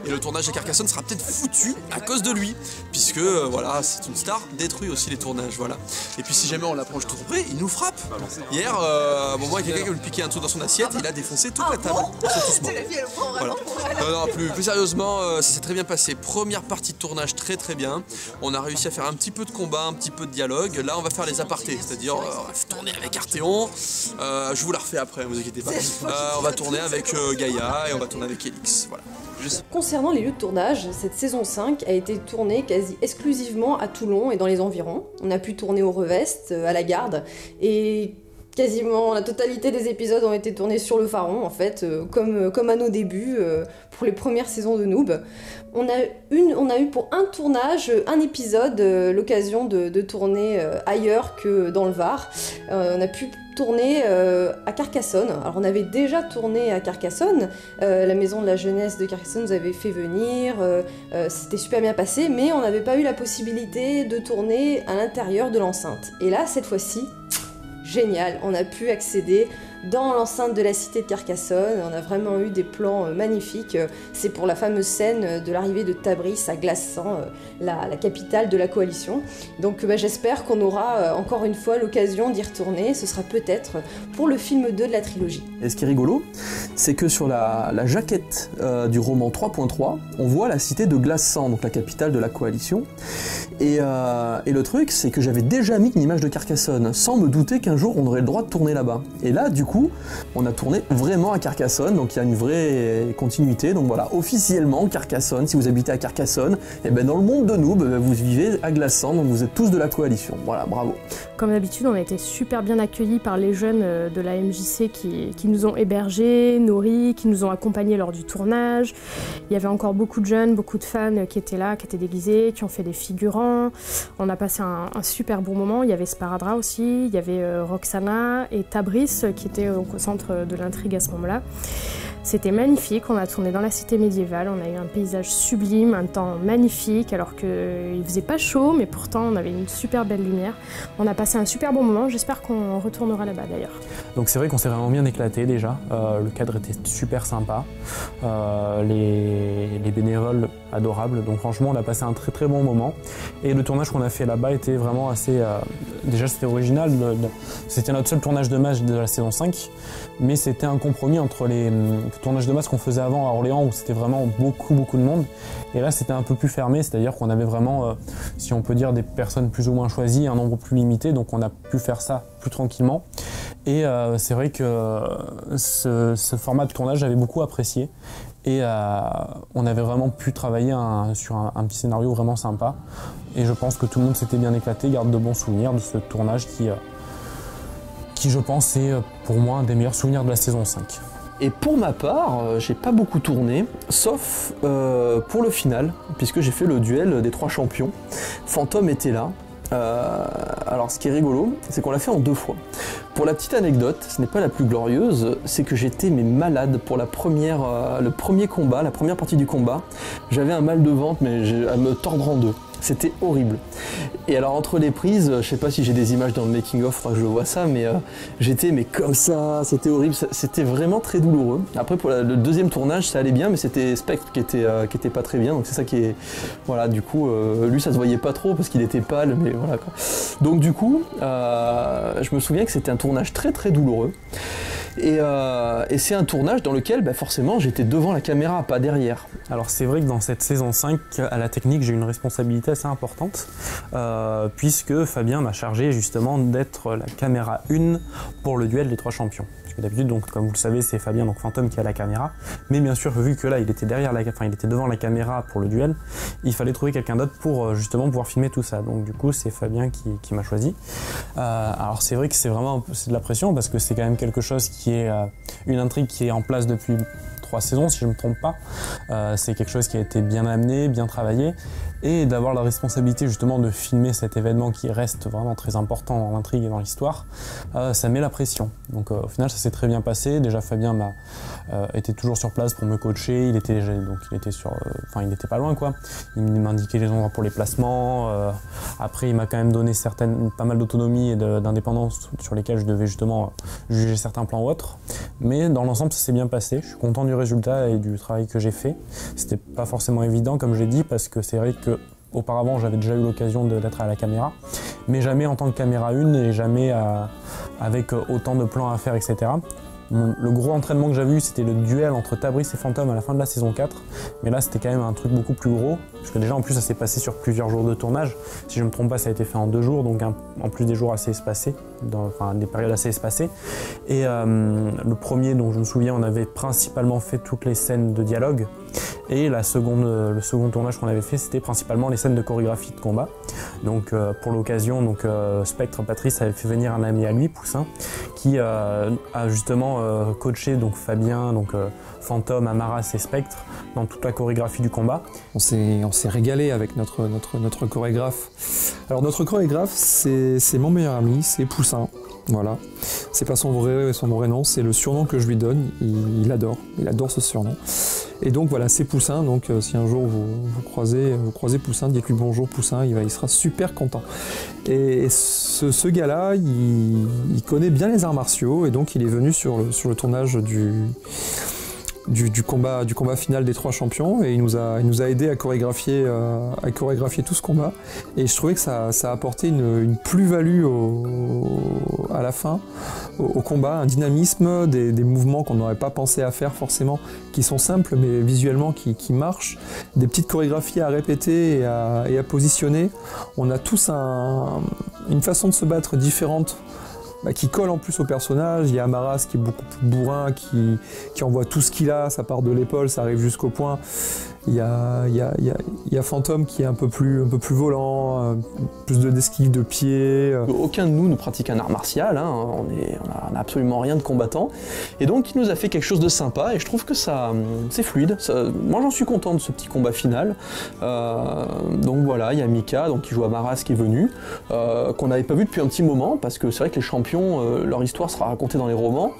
Et le tournage à Carcassonne sera peut-être foutu à cause de lui, puisque voilà, c'est une star, détruit aussi les tournages, voilà. Et puis si jamais on l'approche trop près, il nous frappe. Hier, moi, il y a quelqu'un qui a lui piqué un truc dans son assiette, il a défoncé toute la table. Ils sont tous morts. Voilà. Non, plus sérieusement, ça s'est très bien passé. Première partie de tournage très très bien. On a réussi à faire un petit peu de combat, un petit peu de dialogue. Là, on va faire les apartés, c'est-à-dire on va tourner avec Arthéon. Je vous la refais après, ne vous inquiétez pas. On va tourner avec Gaïa et on va tourner avec Elix. Voilà. Concernant les lieux de tournage, cette saison 5 a été tournée quasi exclusivement à Toulon et dans les environs. On a pu tourner au Revest, à la Garde, et quasiment la totalité des épisodes ont été tournés sur le Pharon, en fait, comme à nos débuts, pour les premières saisons de Noob. On a eu pour un tournage, un épisode, l'occasion de tourner ailleurs que dans le Var. On a pu tourner à Carcassonne. Alors on avait déjà tourné à Carcassonne, la maison de la jeunesse de Carcassonne nous avait fait venir, c'était super bien passé, mais on n'avait pas eu la possibilité de tourner à l'intérieur de l'enceinte. Et là, cette fois-ci, génial, on a pu accéder dans l'enceinte de la cité de Carcassonne, on a vraiment eu des plans magnifiques. C'est pour la fameuse scène de l'arrivée de Tabriz à Glaçant, la capitale de la coalition. Donc j'espère qu'on aura encore une fois l'occasion d'y retourner, ce sera peut-être pour le film 2 de la trilogie. Et ce qui est rigolo, c'est que sur la jaquette du roman 3.3, on voit la cité de Glaçant, donc la capitale de la coalition. Et le truc, c'est que j'avais déjà mis une image de Carcassonne, sans me douter qu'un jour on aurait le droit de tourner là-bas. Et là, du coup, on a tourné vraiment à Carcassonne, donc il y a une vraie continuité. Donc voilà, officiellement, Carcassonne, si vous habitez à Carcassonne, et ben dans le monde de Noob, vous vivez à Glaçant, donc vous êtes tous de la coalition. Voilà, bravo. Comme d'habitude, on a été super bien accueillis par les jeunes de la MJC qui nous ont hébergés, nourris, qui nous ont accompagnés lors du tournage. Il y avait encore beaucoup de jeunes, beaucoup de fans qui étaient là, qui étaient déguisés, qui ont fait des figurants. On a passé un super bon moment. Il y avait Sparadra aussi, il y avait Roxana et Tabriz qui étaient au centre de l'intrigue à ce moment-là. C'était magnifique, on a tourné dans la cité médiévale, on a eu un paysage sublime, un temps magnifique, alors qu'il faisait pas chaud, mais pourtant on avait une super belle lumière. On a passé un super bon moment, j'espère qu'on retournera là-bas d'ailleurs. Donc c'est vrai qu'on s'est vraiment bien éclaté déjà, le cadre était super sympa, les bénévoles adorables, donc franchement on a passé un très très bon moment. Et le tournage qu'on a fait là-bas était vraiment assez... déjà c'était original, c'était notre seul tournage de match de la saison 5, mais c'était un compromis entre les tournages de masse qu'on faisait avant à Orléans où c'était vraiment beaucoup de monde, et là c'était un peu plus fermé, c'est-à-dire qu'on avait vraiment, si on peut dire, des personnes plus ou moins choisies, un nombre plus limité, donc on a pu faire ça plus tranquillement. Et c'est vrai que ce format de tournage j'avais beaucoup apprécié, et on avait vraiment pu travailler sur un petit scénario vraiment sympa, et je pense que tout le monde s'était bien éclaté, garde de bons souvenirs de ce tournage qui je pense est pour moi un des meilleurs souvenirs de la saison 5. Et pour ma part, j'ai pas beaucoup tourné, sauf pour le final, puisque j'ai fait le duel des 3 champions. Fantôme était là. Alors ce qui est rigolo, c'est qu'on l'a fait en 2 fois. Pour la petite anecdote, ce n'est pas la plus glorieuse, c'est que j'étais malade pour le premier combat, la première partie du combat. J'avais un mal de ventre, mais à me tordre en 2. C'était horrible. Et alors entre les prises, je sais pas si j'ai des images dans le making of, faudra que je vois ça, mais j'étais comme ça, c'était horrible, c'était vraiment très douloureux. Après pour le deuxième tournage ça allait bien, mais c'était Spectre qui était pas très bien, donc c'est ça qui est... Voilà, du coup, lui ça se voyait pas trop parce qu'il était pâle, mais voilà quoi. Donc du coup, je me souviens que c'était un tournage très très douloureux. Et c'est un tournage dans lequel forcément j'étais devant la caméra, pas derrière. Alors c'est vrai que dans cette saison 5, à la technique, j'ai une responsabilité assez importante, puisque Fabien m'a chargé justement d'être la caméra 1 pour le duel des 3 champions. D'habitude, donc, comme vous le savez, c'est Fabien, donc Fantôme, qui a la caméra. Mais bien sûr, vu que là, il était devant la caméra pour le duel, il fallait trouver quelqu'un d'autre pour justement pouvoir filmer tout ça. Donc du coup, c'est Fabien qui m'a choisi. Alors c'est vrai que c'est de la pression, parce que c'est quand même quelque chose qui est une intrigue qui est en place depuis 3 saisons, si je ne me trompe pas. C'est quelque chose qui a été bien amené, bien travaillé. Et d'avoir la responsabilité justement de filmer cet événement qui reste vraiment très important dans l'intrigue et dans l'histoire, ça met la pression. Donc au final ça s'est très bien passé. Déjà Fabien était toujours sur place pour me coacher, il était pas loin quoi. Il m'indiquait les endroits pour les placements, après il m'a quand même donné pas mal d'autonomie et d'indépendance sur lesquels je devais justement juger certains plans ou autres. Mais dans l'ensemble ça s'est bien passé, je suis content du résultat et du travail que j'ai fait. C'était pas forcément évident comme j'ai dit, parce que c'est vrai que auparavant j'avais déjà eu l'occasion d'être à la caméra, mais jamais en tant que caméra 1 et jamais avec autant de plans à faire, etc. Le gros entraînement que j'avais eu, c'était le duel entre Tabriz et Fantôme à la fin de la saison 4, mais là c'était quand même un truc beaucoup plus gros, parce que déjà en plus ça s'est passé sur plusieurs jours de tournage. Si je ne me trompe pas, ça a été fait en 2 jours, donc en plus des jours assez espacés, des périodes assez espacées. Et le premier, dont je me souviens, on avait principalement fait toutes les scènes de dialogue, Et le second tournage qu'on avait fait, c'était principalement les scènes de chorégraphie de combat. Donc pour l'occasion, Spectre Patrice avait fait venir un ami à lui, Poussin, qui a justement coaché donc Fabien, Fantôme, Amaras et Spectre dans toute la chorégraphie du combat. On s'est régalé avec notre chorégraphe. Alors notre chorégraphe, c'est mon meilleur ami, c'est Poussin. Voilà, c'est pas son vrai nom, c'est le surnom que je lui donne. Il adore ce surnom. Et donc voilà, c'est Poussin. Donc si un jour vous croisez Poussin, dites-lui bonjour Poussin, il sera super content. Et ce gars-là, il connaît bien les arts martiaux et donc il est venu sur le tournage du combat final des 3 champions et il nous a aidé à chorégraphier tout ce combat et je trouvais que ça a apporté une plus-value à la fin au combat, un dynamisme, des mouvements qu'on n'aurait pas pensé à faire forcément, qui sont simples mais visuellement qui marchent, des petites chorégraphies à répéter et à positionner. On a tous une façon de se battre différente, qui colle en plus au personnage. Il y a Amaras qui est beaucoup plus bourrin, qui envoie tout ce qu'il a, ça part de l'épaule, ça arrive jusqu'au poing. Il y a Fantôme qui est un peu plus volant, plus d'esquive de pied. Aucun de nous ne pratique un art martial, hein. On n'a absolument rien de combattant. Et donc il nous a fait quelque chose de sympa et je trouve que c'est fluide. Moi j'en suis content de ce petit combat final. Donc voilà, il y a Mika qui joue Amaras qui est venu, qu'on n'avait pas vu depuis un petit moment parce que c'est vrai que les champions, leur histoire sera racontée dans les romans,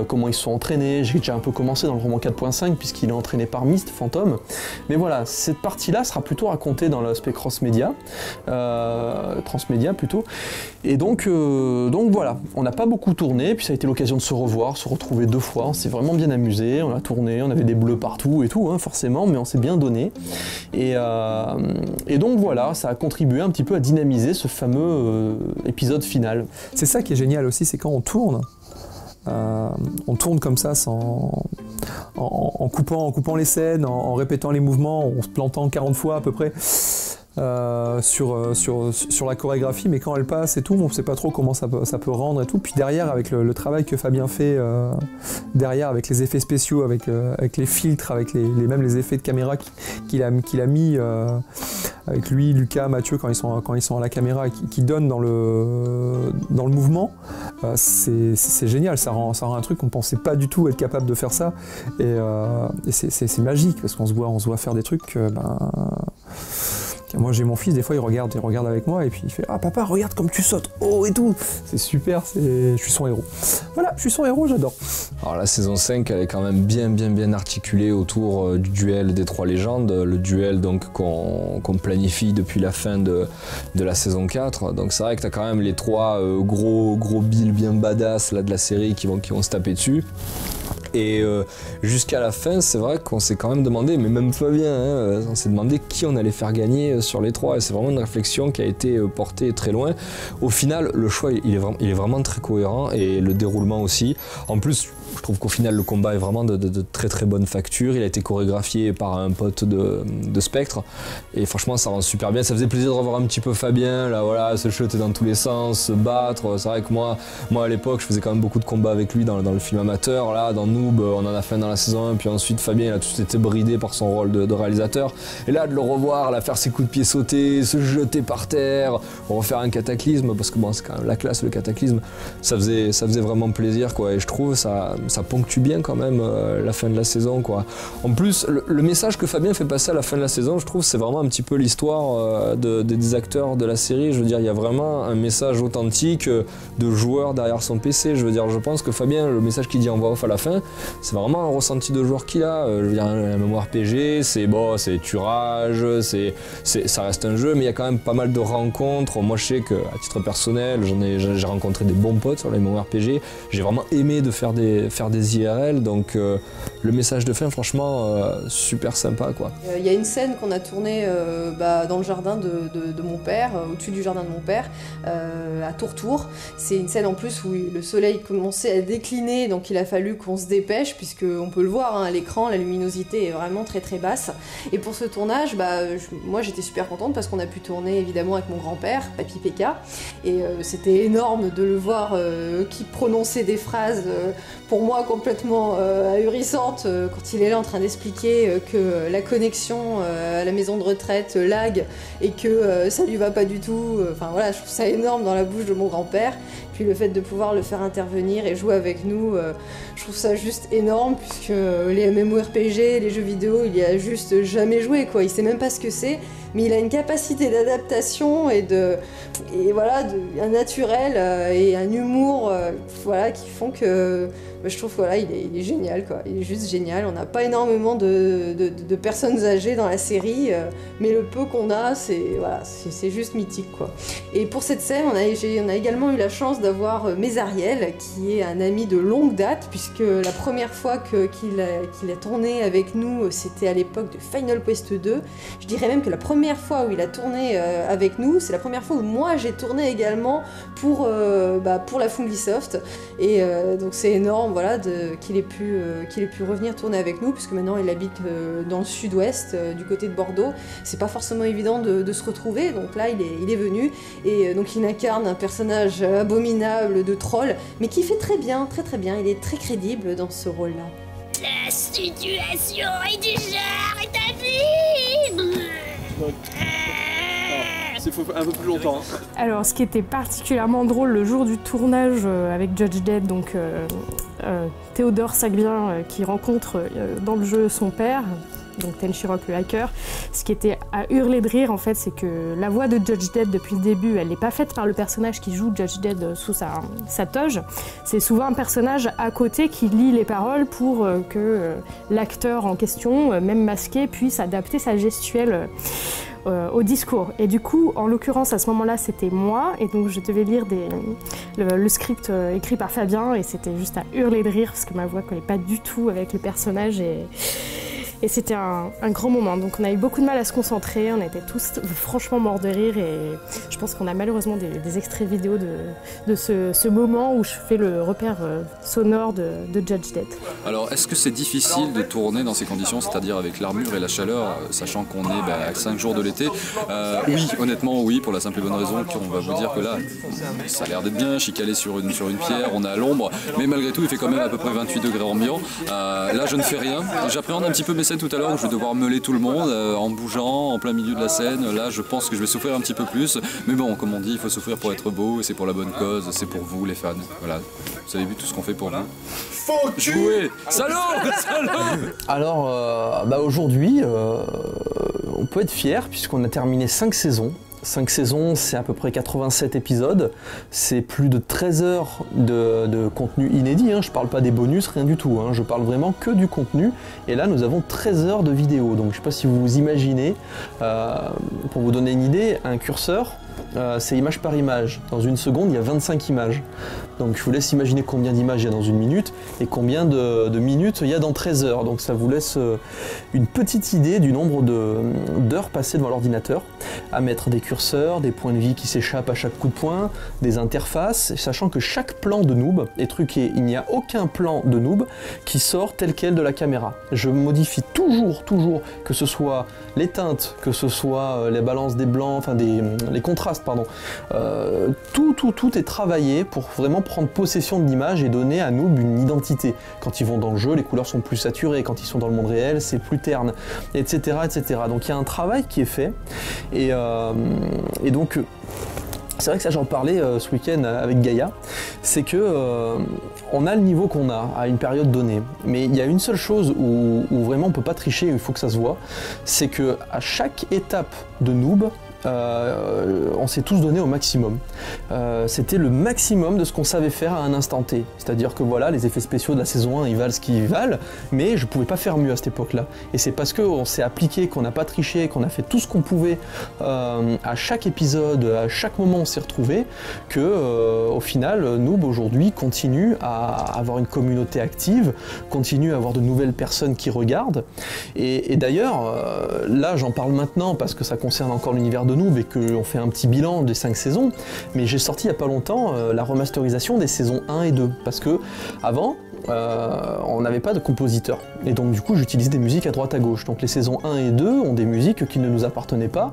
comment ils se sont entraînés. J'ai déjà un peu commencé dans le roman 4.5 puisqu'il est entraîné par Myst, Fantôme. Mais voilà, cette partie-là sera plutôt racontée dans l'aspect cross-média, transmédia plutôt. Et donc voilà, on n'a pas beaucoup tourné, puis ça a été l'occasion de se revoir, se retrouver 2 fois. On s'est vraiment bien amusé, on a tourné, on avait des bleus partout et tout, hein, forcément, mais on s'est bien donné. Et donc voilà, ça a contribué un petit peu à dynamiser ce fameux épisode final. C'est ça qui est génial aussi, c'est quand on tourne comme ça en coupant les scènes, en répétant les mouvements, en se plantant 40 fois à peu près sur la chorégraphie, mais quand elle passe et tout, on ne sait pas trop comment ça peut rendre et tout. Puis derrière, avec le travail que Fabien fait, derrière avec les effets spéciaux, avec les filtres, avec même les effets de caméra qu'il a mis avec lui, Lucas, Mathieu quand ils sont à la caméra et qui donnent dans le mouvement, c'est génial. Ça rend un truc qu'on ne pensait pas du tout être capable de faire ça et c'est magique parce qu'on se voit faire des trucs. Moi j'ai mon fils, des fois il regarde avec moi et puis il fait « Ah papa, regarde comme tu sautes haut et tout !» C'est super, je suis son héros. Voilà, je suis son héros, j'adore. Alors la saison 5, elle est quand même bien articulée autour du duel des 3 légendes, le duel donc qu'on planifie depuis la fin de la saison 4. Donc c'est vrai que t'as quand même les 3 gros billes bien badass là, de la série qui vont se taper dessus. Et jusqu'à la fin, c'est vrai qu'on s'est quand même demandé, mais même Fabien, hein, on s'est demandé qui on allait faire gagner sur les 3. Et c'est vraiment une réflexion qui a été portée très loin. Au final, le choix, il est vraiment très cohérent et le déroulement aussi. En plus, je trouve qu'au final, le combat est vraiment de très bonne facture. Il a été chorégraphié par un pote de Spectre. Et franchement, ça rend super bien. Ça faisait plaisir de revoir un petit peu Fabien, là, voilà, se jeter dans tous les sens, se battre. C'est vrai que moi à l'époque, je faisais quand même beaucoup de combats avec lui dans le film amateur. Là, dans Noob, on en a fait un dans la saison 1. Puis ensuite, Fabien, il a tout été bridé par son rôle de réalisateur. Et là, de le revoir, là, faire ses coups de pied sauter, se jeter par terre, refaire un cataclysme, parce que bon, c'est quand même la classe, le cataclysme. Ça faisait vraiment plaisir, quoi. Et je trouve ça ponctue bien quand même la fin de la saison, quoi. En plus, le message que Fabien fait passer à la fin de la saison, je trouve, c'est vraiment un petit peu l'histoire des acteurs de la série. Je veux dire, il y a vraiment un message authentique de joueur derrière son PC. Je veux dire, je pense que Fabien, le message qu'il dit en voix off à la fin, c'est vraiment un ressenti de joueur qu'il a. Je veux dire, la mémoire PG, c'est turage, ça reste un jeu, mais il y a quand même pas mal de rencontres. Moi, je sais qu'à titre personnel, j'ai rencontré des bons potes sur les mémoires PG. J'ai vraiment aimé de faire des IRL, donc le message de fin, franchement, super sympa, quoi. Il y a une scène qu'on a tournée dans le jardin de mon père, au-dessus du jardin de mon père, à Tourtour. C'est une scène en plus où le soleil commençait à décliner, donc il a fallu qu'on se dépêche, puisqu'on peut le voir hein, à l'écran, la luminosité est vraiment très basse. Et pour ce tournage, moi j'étais super contente parce qu'on a pu tourner évidemment avec mon grand-père, Papy Péka, et c'était énorme de le voir qui prononçait des phrases pour pour moi complètement ahurissante quand il est là en train d'expliquer que la connexion à la maison de retraite lag et que ça lui va pas du tout. Enfin voilà, je trouve ça énorme dans la bouche de mon grand-père. Puis le fait de pouvoir le faire intervenir et jouer avec nous, je trouve ça juste énorme puisque les MMORPG, les jeux vidéo, il y a juste jamais joué quoi. Il sait même pas ce que c'est, mais il a une capacité d'adaptation et voilà, un naturel et un humour voilà, qui font que je trouve voilà, il est génial quoi. Il est juste génial. On n'a pas énormément de personnes âgées dans la série, mais le peu qu'on a, c'est juste mythique quoi. Et pour cette scène, on a également eu la chance d'avoir Mézariel, qui est un ami de longue date, puisque la première fois qu'il a tourné avec nous, c'était à l'époque de Final Quest 2. Je dirais même que la première fois où il a tourné avec nous, c'est la première fois où moi j'ai tourné également pour la Fungisoft. Et donc c'est énorme voilà, qu'il ait pu revenir tourner avec nous, puisque maintenant il habite dans le sud-ouest, du côté de Bordeaux. C'est pas forcément évident de se retrouver, donc là il est venu, et donc il incarne un personnage abominable de troll, mais qui fait très bien, il est très crédible dans ce rôle-là. La situation est du genre établie. Il faut un peu plus longtemps. Alors, ce qui était particulièrement drôle le jour du tournage avec Judge Dredd, donc Théodore Saglien qui rencontre dans le jeu son père, donc Tenshirok le hacker. Ce qui était à hurler de rire en fait, c'est que la voix de Judge Dredd depuis le début, elle n'est pas faite par le personnage qui joue Judge Dredd sous sa toge. C'est souvent un personnage à côté qui lit les paroles pour que l'acteur en question, même masqué, puisse adapter sa gestuelle au discours. Et du coup, en l'occurrence, à ce moment-là, c'était moi, et donc je devais lire le script écrit par Fabien, et c'était juste à hurler de rire parce que ma voix collait pas du tout avec le personnage, et c'était un grand moment. Donc on a eu beaucoup de mal à se concentrer, on était tous franchement morts de rire, et je pense qu'on a malheureusement des extraits vidéo de ce moment où je fais le repère sonore de Judge Dredd. Alors est-ce que c'est difficile de tourner dans ces conditions, c'est-à-dire avec l'armure et la chaleur, sachant qu'on est à 5 jours de l'été? Oui, honnêtement oui, pour la simple et bonne raison qu'on va vous dire que là, ça a l'air d'être bien, je suis calé sur une pierre, on est à l'ombre, mais malgré tout il fait quand même à peu près 28 degrés ambiant. Là je ne fais rien, j'appréhende un petit peu mes scènes tout à l'heure où je vais devoir meuler tout le monde en bougeant en plein milieu de la scène. Là je pense que je vais souffrir un petit peu plus, mais bon, comme on dit, il faut souffrir pour être beau, c'est pour la bonne cause, c'est pour vous les fans. Voilà, vous avez vu tout ce qu'on fait pour vous. Faut jouer. Salaud. Alors aujourd'hui on peut être fier puisqu'on a terminé 5 saisons. 5 saisons, c'est à peu près 87 épisodes, c'est plus de 13 heures de contenu inédit, hein. Je parle pas des bonus, rien du tout, hein. Je parle vraiment que du contenu, et là nous avons 13 heures de vidéo, donc je sais pas si vous vous imaginez, pour vous donner une idée, un curseur, c'est image par image, dans une seconde il y a 25 images, donc je vous laisse imaginer combien d'images il y a dans une minute, et combien de minutes il y a dans 13 heures, donc ça vous laisse une petite idée du nombre d'heures passées devant l'ordinateur, à mettre des curseurs, des points de vie qui s'échappent à chaque coup de poing, des interfaces, sachant que chaque plan de noob est truqué. Il n'y a aucun plan de noob qui sort tel quel de la caméra. Je modifie toujours, que ce soit les teintes, que ce soit les balances des blancs, enfin les contrastes, pardon. Tout est travaillé pour vraiment prendre possession de l'image et donner à noob une identité. Quand ils vont dans le jeu, les couleurs sont plus saturées, quand ils sont dans le monde réel, c'est plus terne, etc., etc. Donc il y a un travail qui est fait, et donc c'est vrai que ça j'en parlais ce week-end avec Gaïa, c'est que on a le niveau qu'on a à une période donnée, mais il y a une seule chose où vraiment on peut pas tricher, il faut que ça se voit, c'est que à chaque étape de noob, on s'est tous donné au maximum. C'était le maximum de ce qu'on savait faire à un instant T. C'est-à-dire que voilà, les effets spéciaux de la saison 1, ils valent ce qu'ils valent, mais je pouvais pas faire mieux à cette époque-là. Et c'est parce qu'on s'est appliqué, qu'on n'a pas triché, qu'on a fait tout ce qu'on pouvait à chaque épisode, à chaque moment on s'est retrouvé, que au final, Noob aujourd'hui continue à avoir une communauté active, continue à avoir de nouvelles personnes qui regardent. Et d'ailleurs, là j'en parle maintenant parce que ça concerne encore l'univers de Noob et qu'on fait un petit bilan des 5 saisons, mais j'ai sorti il n'y a pas longtemps la remasterisation des saisons 1 et 2, parce que avant, on n'avait pas de compositeur, et donc du coup j'utilise des musiques à droite à gauche, donc les saisons 1 et 2 ont des musiques qui ne nous appartenaient pas,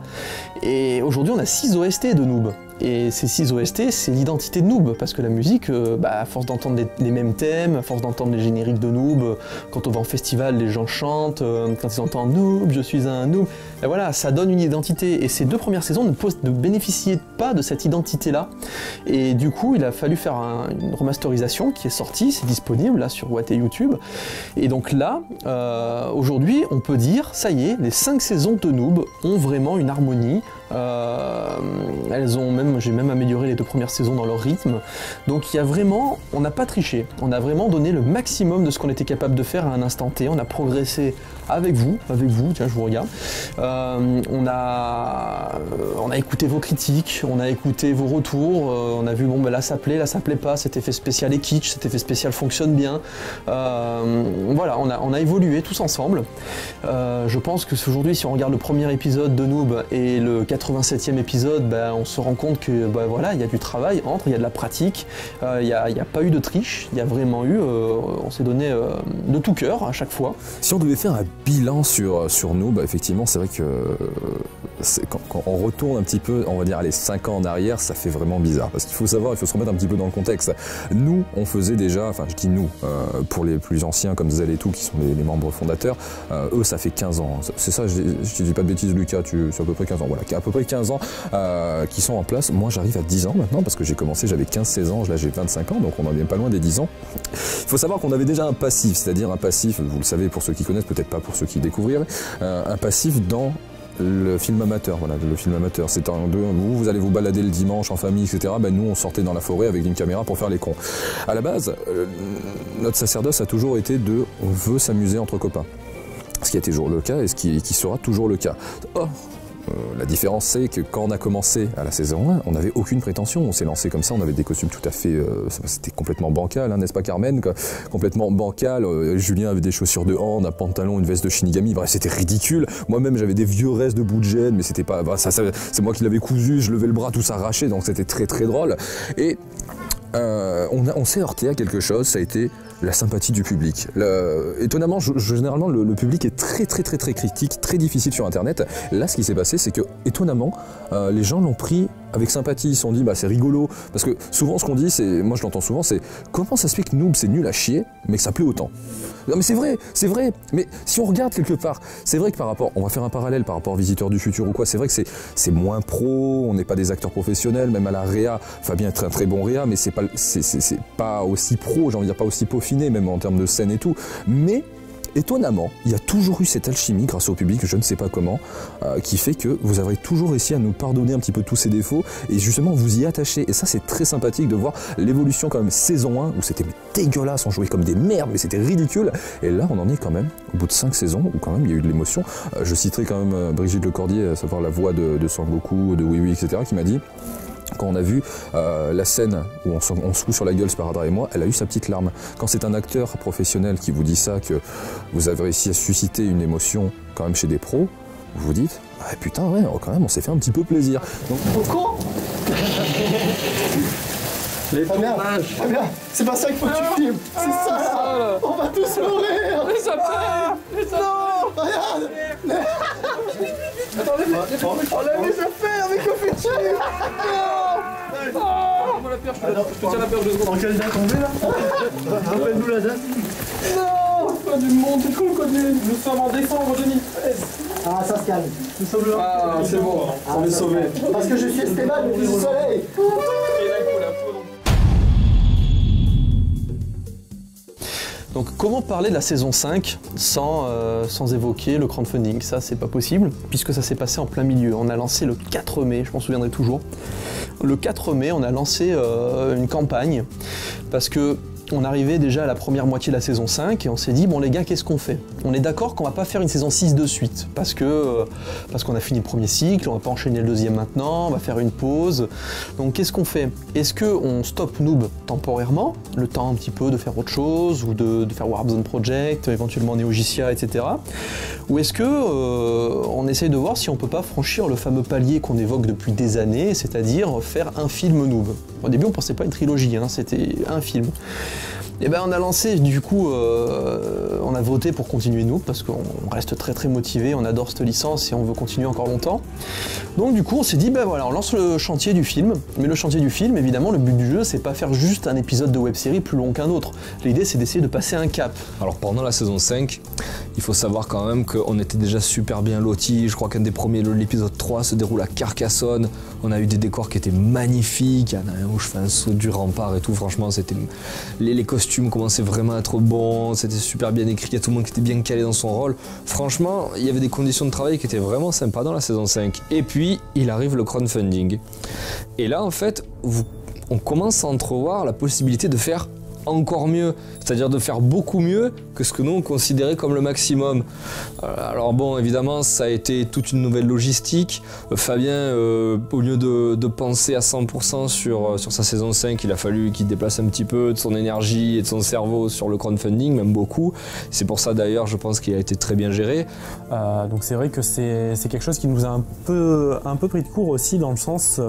et aujourd'hui on a 6 OST de Noob, Et ces 6 OST, c'est l'identité de Noob, parce que la musique, à force d'entendre les mêmes thèmes, à force d'entendre les génériques de Noob, quand on va en festival, les gens chantent, quand ils entendent Noob, je suis un Noob, et voilà, ça donne une identité. Et ces 2 premières saisons ne bénéficiaient pas de cette identité-là. Et du coup, il a fallu faire une remasterisation qui est sortie, c'est disponible là sur Watt et YouTube. Et donc là, aujourd'hui, on peut dire, ça y est, les 5 saisons de Noob ont vraiment une harmonie. J'ai même amélioré les 2 premières saisons dans leur rythme. Donc il y a vraiment, on n'a pas triché, on a vraiment donné le maximum de ce qu'on était capable de faire à un instant T. On a progressé avec vous, tiens je vous regarde. On a écouté vos critiques, on a écouté vos retours, on a vu bon là ça plaît pas, cet effet spécial est kitsch, cet effet spécial fonctionne bien. Voilà, on a évolué tous ensemble. Je pense que aujourd'hui, si on regarde le premier épisode de Noob et le 87e épisode, on se rend compte que voilà, il y a du travail il y a de la pratique, il n'y a pas eu de triche, il y a vraiment eu, on s'est donné de tout cœur à chaque fois. Si on devait faire un bilan sur Noob, effectivement, c'est vrai que quand on retourne un petit peu, on va dire, 5 ans en arrière, ça fait vraiment bizarre. Parce qu'il faut savoir, il faut se remettre un petit peu dans le contexte. Nous, on faisait déjà, enfin je dis nous, pour les plus anciens comme Zell et tout, qui sont les membres fondateurs, eux, ça fait 15 ans. C'est ça, je dis pas de bêtises, Lucas, c'est à peu près 15 ans. Voilà, à peu près 15 ans qui sont en place. Moi, j'arrive à 10 ans maintenant, parce que j'ai commencé, j'avais 15-16 ans, là j'ai 25 ans, donc on n'en est pas loin des 10 ans. Il faut savoir qu'on avait déjà un passif, c'est-à-dire un passif, vous le savez pour ceux qui connaissent, peut-être pas pour ceux qui découvriraient, un passif dans le film amateur. Voilà, le film amateur, c'est vous allez vous balader le dimanche en famille, etc. Nous, on sortait dans la forêt avec une caméra pour faire les cons. À la base, notre sacerdoce a toujours été on veut s'amuser entre copains. Ce qui a été toujours le cas et ce qui sera toujours le cas. Or, la différence, c'est que quand on a commencé à la saison 1, on n'avait aucune prétention. On s'est lancé comme ça, on avait des costumes tout à fait... c'était complètement bancal, n'est-ce pas Carmen, quoi. Complètement bancal. Julien avait des chaussures de hand, un pantalon, une veste de Shinigami. Bref, c'était ridicule. Moi-même, j'avais des vieux restes de bout de gêne, mais c'était pas... c'est moi qui l'avais cousu, je levais le bras, tout s'arrachait, donc c'était très très drôle. Et on s'est heurté à quelque chose, ça a été la sympathie du public. Étonnamment, généralement, le public est très très très très critique, très difficile sur Internet. Là, ce qui s'est passé, c'est que, étonnamment, les gens l'ont pris avec sympathie. Ils se sont dit, c'est rigolo. Parce que souvent, ce qu'on dit, moi je l'entends souvent, c'est comment ça se fait que Noob, c'est nul à chier, mais que ça plaît autant. Non mais c'est vrai. Mais si on regarde quelque part, c'est vrai que on va faire un parallèle par rapport aux Visiteurs du Futur ou quoi, c'est vrai que c'est moins pro, on n'est pas des acteurs professionnels, même à la réa, Fabien est un très bon réa, mais c'est pas aussi pro, j'ai envie de dire pas aussi peaufiné, même en termes de scène et tout. Mais étonnamment, il y a toujours eu cette alchimie grâce au public, je ne sais pas comment, qui fait que vous avez toujours réussi à nous pardonner un petit peu tous ces défauts et justement vous y attacher. Et ça, c'est très sympathique de voir l'évolution quand même saison 1 où c'était dégueulasse, on jouait comme des merdes, mais c'était ridicule. Et là, on en est quand même au bout de 5 saisons où quand même il y a eu de l'émotion. Je citerai quand même Brigitte Lecordier, à savoir la voix de Sangoku, de Oui Oui, etc., qui m'a dit... Quand on a vu la scène où on se fout sur la gueule, Sparadra et moi, elle a eu sa petite larme. Quand c'est un acteur professionnel qui vous dit ça, que vous avez réussi à susciter une émotion quand même chez des pros, vous vous dites, putain, ouais, quand même, on s'est fait un petit peu plaisir. Donc... con. Les tournages. C'est pas ça qu'il faut que tu filmes. C'est ça là. On va tous mourir. Mais ça fait. Non, regarde. Attendez, on l'a déjà fait avec le futur. Non. Moi la perche, je te tiens la perche 2 secondes. En quelle date on est là? Rappelle-nous la date. Non, pas du monde, c'est cool quoi. Nous sommes en décembre 2013. Ah, ça se calme. Nous sommes là. Ah, c'est bon, on est sauvés. Parce que je suis Esteban, le fils du soleil. Donc comment parler de la saison 5 sans évoquer le crowdfunding? Ça, c'est pas possible, puisque ça s'est passé en plein milieu. On a lancé le 4 mai, je m'en souviendrai toujours. Le 4 mai, on a lancé une campagne, parce que on arrivait déjà à la première moitié de la saison 5 et on s'est dit, bon les gars, qu'est-ce qu'on fait? On est d'accord qu'on va pas faire une saison 6 de suite, parce qu'on a fini le premier cycle, on va pas enchaîner le deuxième maintenant, on va faire une pause. Donc qu'est-ce qu'on fait? Est-ce qu'on stoppe Noob temporairement, le temps un petit peu de faire autre chose, ou de faire Warzone Project, éventuellement Neogicia, etc. Ou est-ce on essaye de voir si on peut pas franchir le fameux palier qu'on évoque depuis des années, c'est-à-dire faire un film Noob. Au début, on pensait pas à une trilogie, hein, c'était un film. Et ben on a lancé du coup, on a voté pour continuer nous parce qu'on reste très très motivé, on adore cette licence et on veut continuer encore longtemps. Donc du coup on s'est dit ben voilà, on lance le chantier du film. Mais le chantier du film, évidemment, le but du jeu, c'est pas faire juste un épisode de web-série plus long qu'un autre. L'idée c'est d'essayer de passer un cap. Alors pendant la saison 5, il faut savoir quand même qu'on était déjà super bien lotis. Je crois qu'un des premiers, l'épisode 3 se déroule à Carcassonne. On a eu des décors qui étaient magnifiques. Il y en a un où je fais un saut du rempart et tout. Franchement, c'était les costumes commençaient vraiment à être bons. C'était super bien écrit. Il y a tout le monde qui était bien calé dans son rôle. Franchement, il y avait des conditions de travail qui étaient vraiment sympas dans la saison 5. Et puis, il arrive le crowdfunding. Et là, en fait, on commence à entrevoir la possibilité de faire encore mieux, c'est-à-dire de faire beaucoup mieux que ce que nous on considérait comme le maximum. Alors bon, évidemment, ça a été toute une nouvelle logistique. Fabien, au lieu de penser à 100% sur sa saison 5, il a fallu qu'il déplace un petit peu de son énergie et de son cerveau sur le crowdfunding, même beaucoup. C'est pour ça d'ailleurs, je pense qu'il a été très bien géré. Donc c'est vrai que c'est quelque chose qui nous a un peu pris de court aussi, dans le sens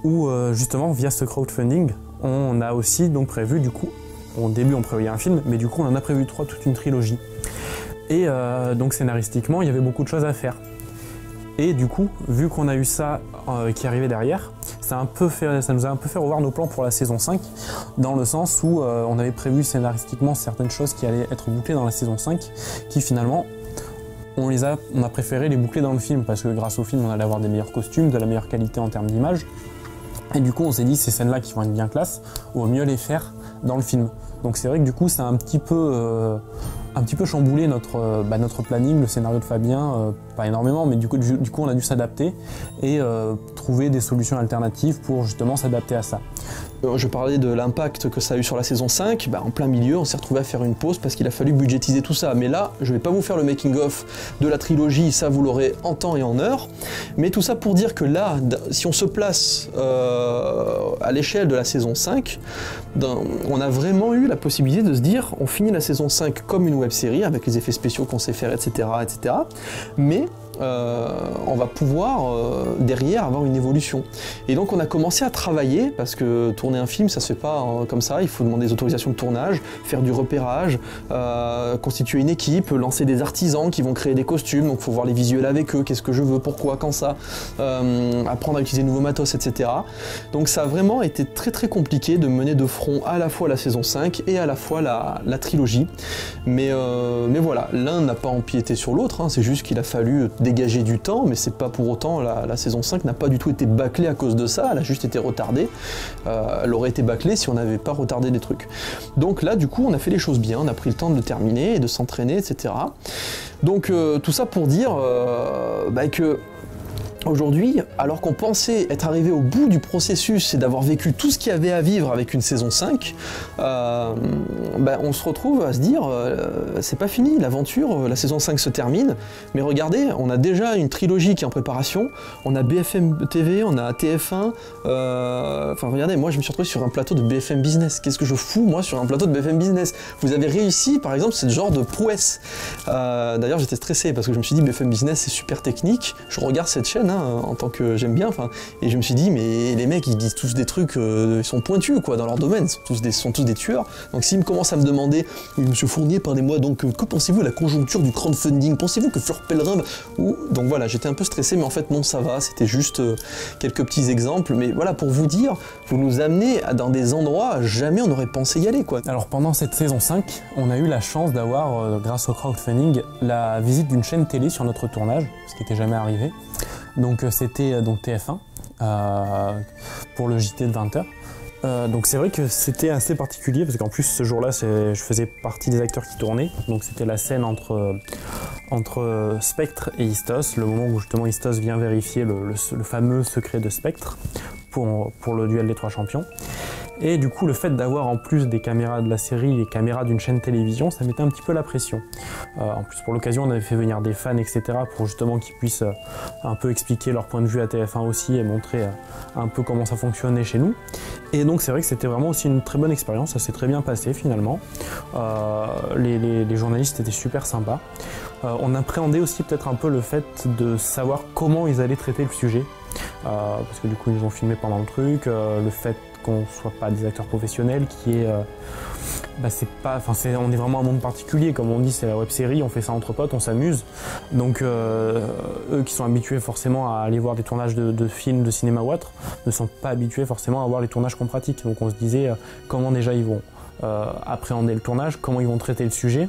où justement, via ce crowdfunding, on a aussi donc prévu, du coup, au début on prévoyait un film, mais du coup on en a prévu 3, toute une trilogie. Et donc scénaristiquement, il y avait beaucoup de choses à faire. Et du coup, vu qu'on a eu ça qui arrivait derrière, ça nous a un peu fait revoir nos plans pour la saison 5, dans le sens où on avait prévu scénaristiquement certaines choses qui allaient être bouclées dans la saison 5, qui finalement, on a préféré les boucler dans le film, parce que grâce au film, on allait avoir des meilleurs costumes, de la meilleure qualité en termes d'image. Et du coup, on s'est dit, ces scènes-là qui vont être bien classe, on va mieux les faire dans le film. Donc c'est vrai que du coup, ça a un petit peu chamboulé notre planning, le scénario de Fabien, pas énormément, mais du coup on a dû s'adapter et trouver des solutions alternatives pour justement s'adapter à ça. Je parlais de l'impact que ça a eu sur la saison 5, en plein milieu on s'est retrouvé à faire une pause parce qu'il a fallu budgétiser tout ça. Mais là, je vais pas vous faire le making-of de la trilogie, ça vous l'aurez en temps et en heure. Mais tout ça pour dire que là, si on se place à l'échelle de la saison 5, on a vraiment eu la possibilité de se dire, on finit la saison 5 comme une web-série, avec les effets spéciaux qu'on sait faire, etc. etc. mais on va pouvoir derrière avoir une évolution. Et donc on a commencé à travailler, parce que tourner un film ça se fait pas comme ça, il faut demander des autorisations de tournage, faire du repérage, constituer une équipe, lancer des artisans qui vont créer des costumes, donc il faut voir les visuels avec eux, qu'est-ce que je veux, pourquoi, quand ça, apprendre à utiliser de nouveaux matos, etc. Donc ça a vraiment été très très compliqué de mener de front à la fois la saison 5 et à la fois la trilogie. Mais voilà, l'un n'a pas empiété sur l'autre, hein, c'est juste qu'il a fallu dégager du temps, mais c'est pas pour autant, la saison 5 n'a pas du tout été bâclée à cause de ça, elle a juste été retardée. Elle aurait été bâclée si on n'avait pas retardé des trucs. Donc là, du coup, on a fait les choses bien, on a pris le temps de le terminer et de s'entraîner, etc. Donc tout ça pour dire que aujourd'hui, alors qu'on pensait être arrivé au bout du processus et d'avoir vécu tout ce qu'il y avait à vivre avec une saison 5, on se retrouve à se dire c'est pas fini, l'aventure, la saison 5 se termine, mais regardez, on a déjà une trilogie qui est en préparation, on a BFM TV, on a TF1, regardez, moi je me suis retrouvé sur un plateau de BFM Business, qu'est-ce que je fous moi sur un plateau de BFM Business? Vous avez réussi par exemple ce genre de prouesse. D'ailleurs j'étais stressé parce que je me suis dit BFM Business c'est super technique, je regarde cette chaîne en tant que j'aime bien, et je me suis dit mais les mecs ils disent tous des trucs, ils sont pointus quoi dans leur domaine, sont tous des tueurs. Donc s'ils commencent à me demander, oui monsieur Fournier parlez-moi donc que pensez-vous de la conjoncture du crowdfunding, pensez-vous que Fleur Pellerin donc voilà, j'étais un peu stressé, mais en fait non, ça va, c'était juste quelques petits exemples, mais voilà, pour vous dire, vous nous amenez dans des endroits jamais on n'aurait pensé y aller quoi. Alors pendant cette saison 5, on a eu la chance d'avoir, grâce au crowdfunding, la visite d'une chaîne télé sur notre tournage, ce qui n'était jamais arrivé. Donc c'était TF1 pour le JT de 20h. Donc c'est vrai que c'était assez particulier parce qu'en plus ce jour-là je faisais partie des acteurs qui tournaient, donc c'était la scène entre Spectre et Istos, le moment où justement Istos vient vérifier le fameux secret de Spectre pour le duel des 3 champions. Et du coup, le fait d'avoir en plus des caméras de la série et caméras d'une chaîne télévision, ça mettait un petit peu la pression. En plus, pour l'occasion, on avait fait venir des fans, etc. pour justement qu'ils puissent un peu expliquer leur point de vue à TF1 aussi et montrer un peu comment ça fonctionnait chez nous. Et donc, c'est vrai que c'était vraiment aussi une très bonne expérience, ça s'est très bien passé finalement. Les journalistes étaient super sympas. On appréhendait aussi peut-être un peu le fait de savoir comment ils allaient traiter le sujet. parce que du coup ils nous ont filmé pendant le truc, le fait qu'on soit pas des acteurs professionnels, qui est on est vraiment un monde particulier, comme on dit, c'est la web série, on fait ça entre potes, on s'amuse. Donc eux qui sont habitués forcément à aller voir des tournages de films, de cinéma ou autre, ne sont pas habitués forcément à voir les tournages qu'on pratique. Donc on se disait comment déjà ils vont appréhender le tournage, comment ils vont traiter le sujet.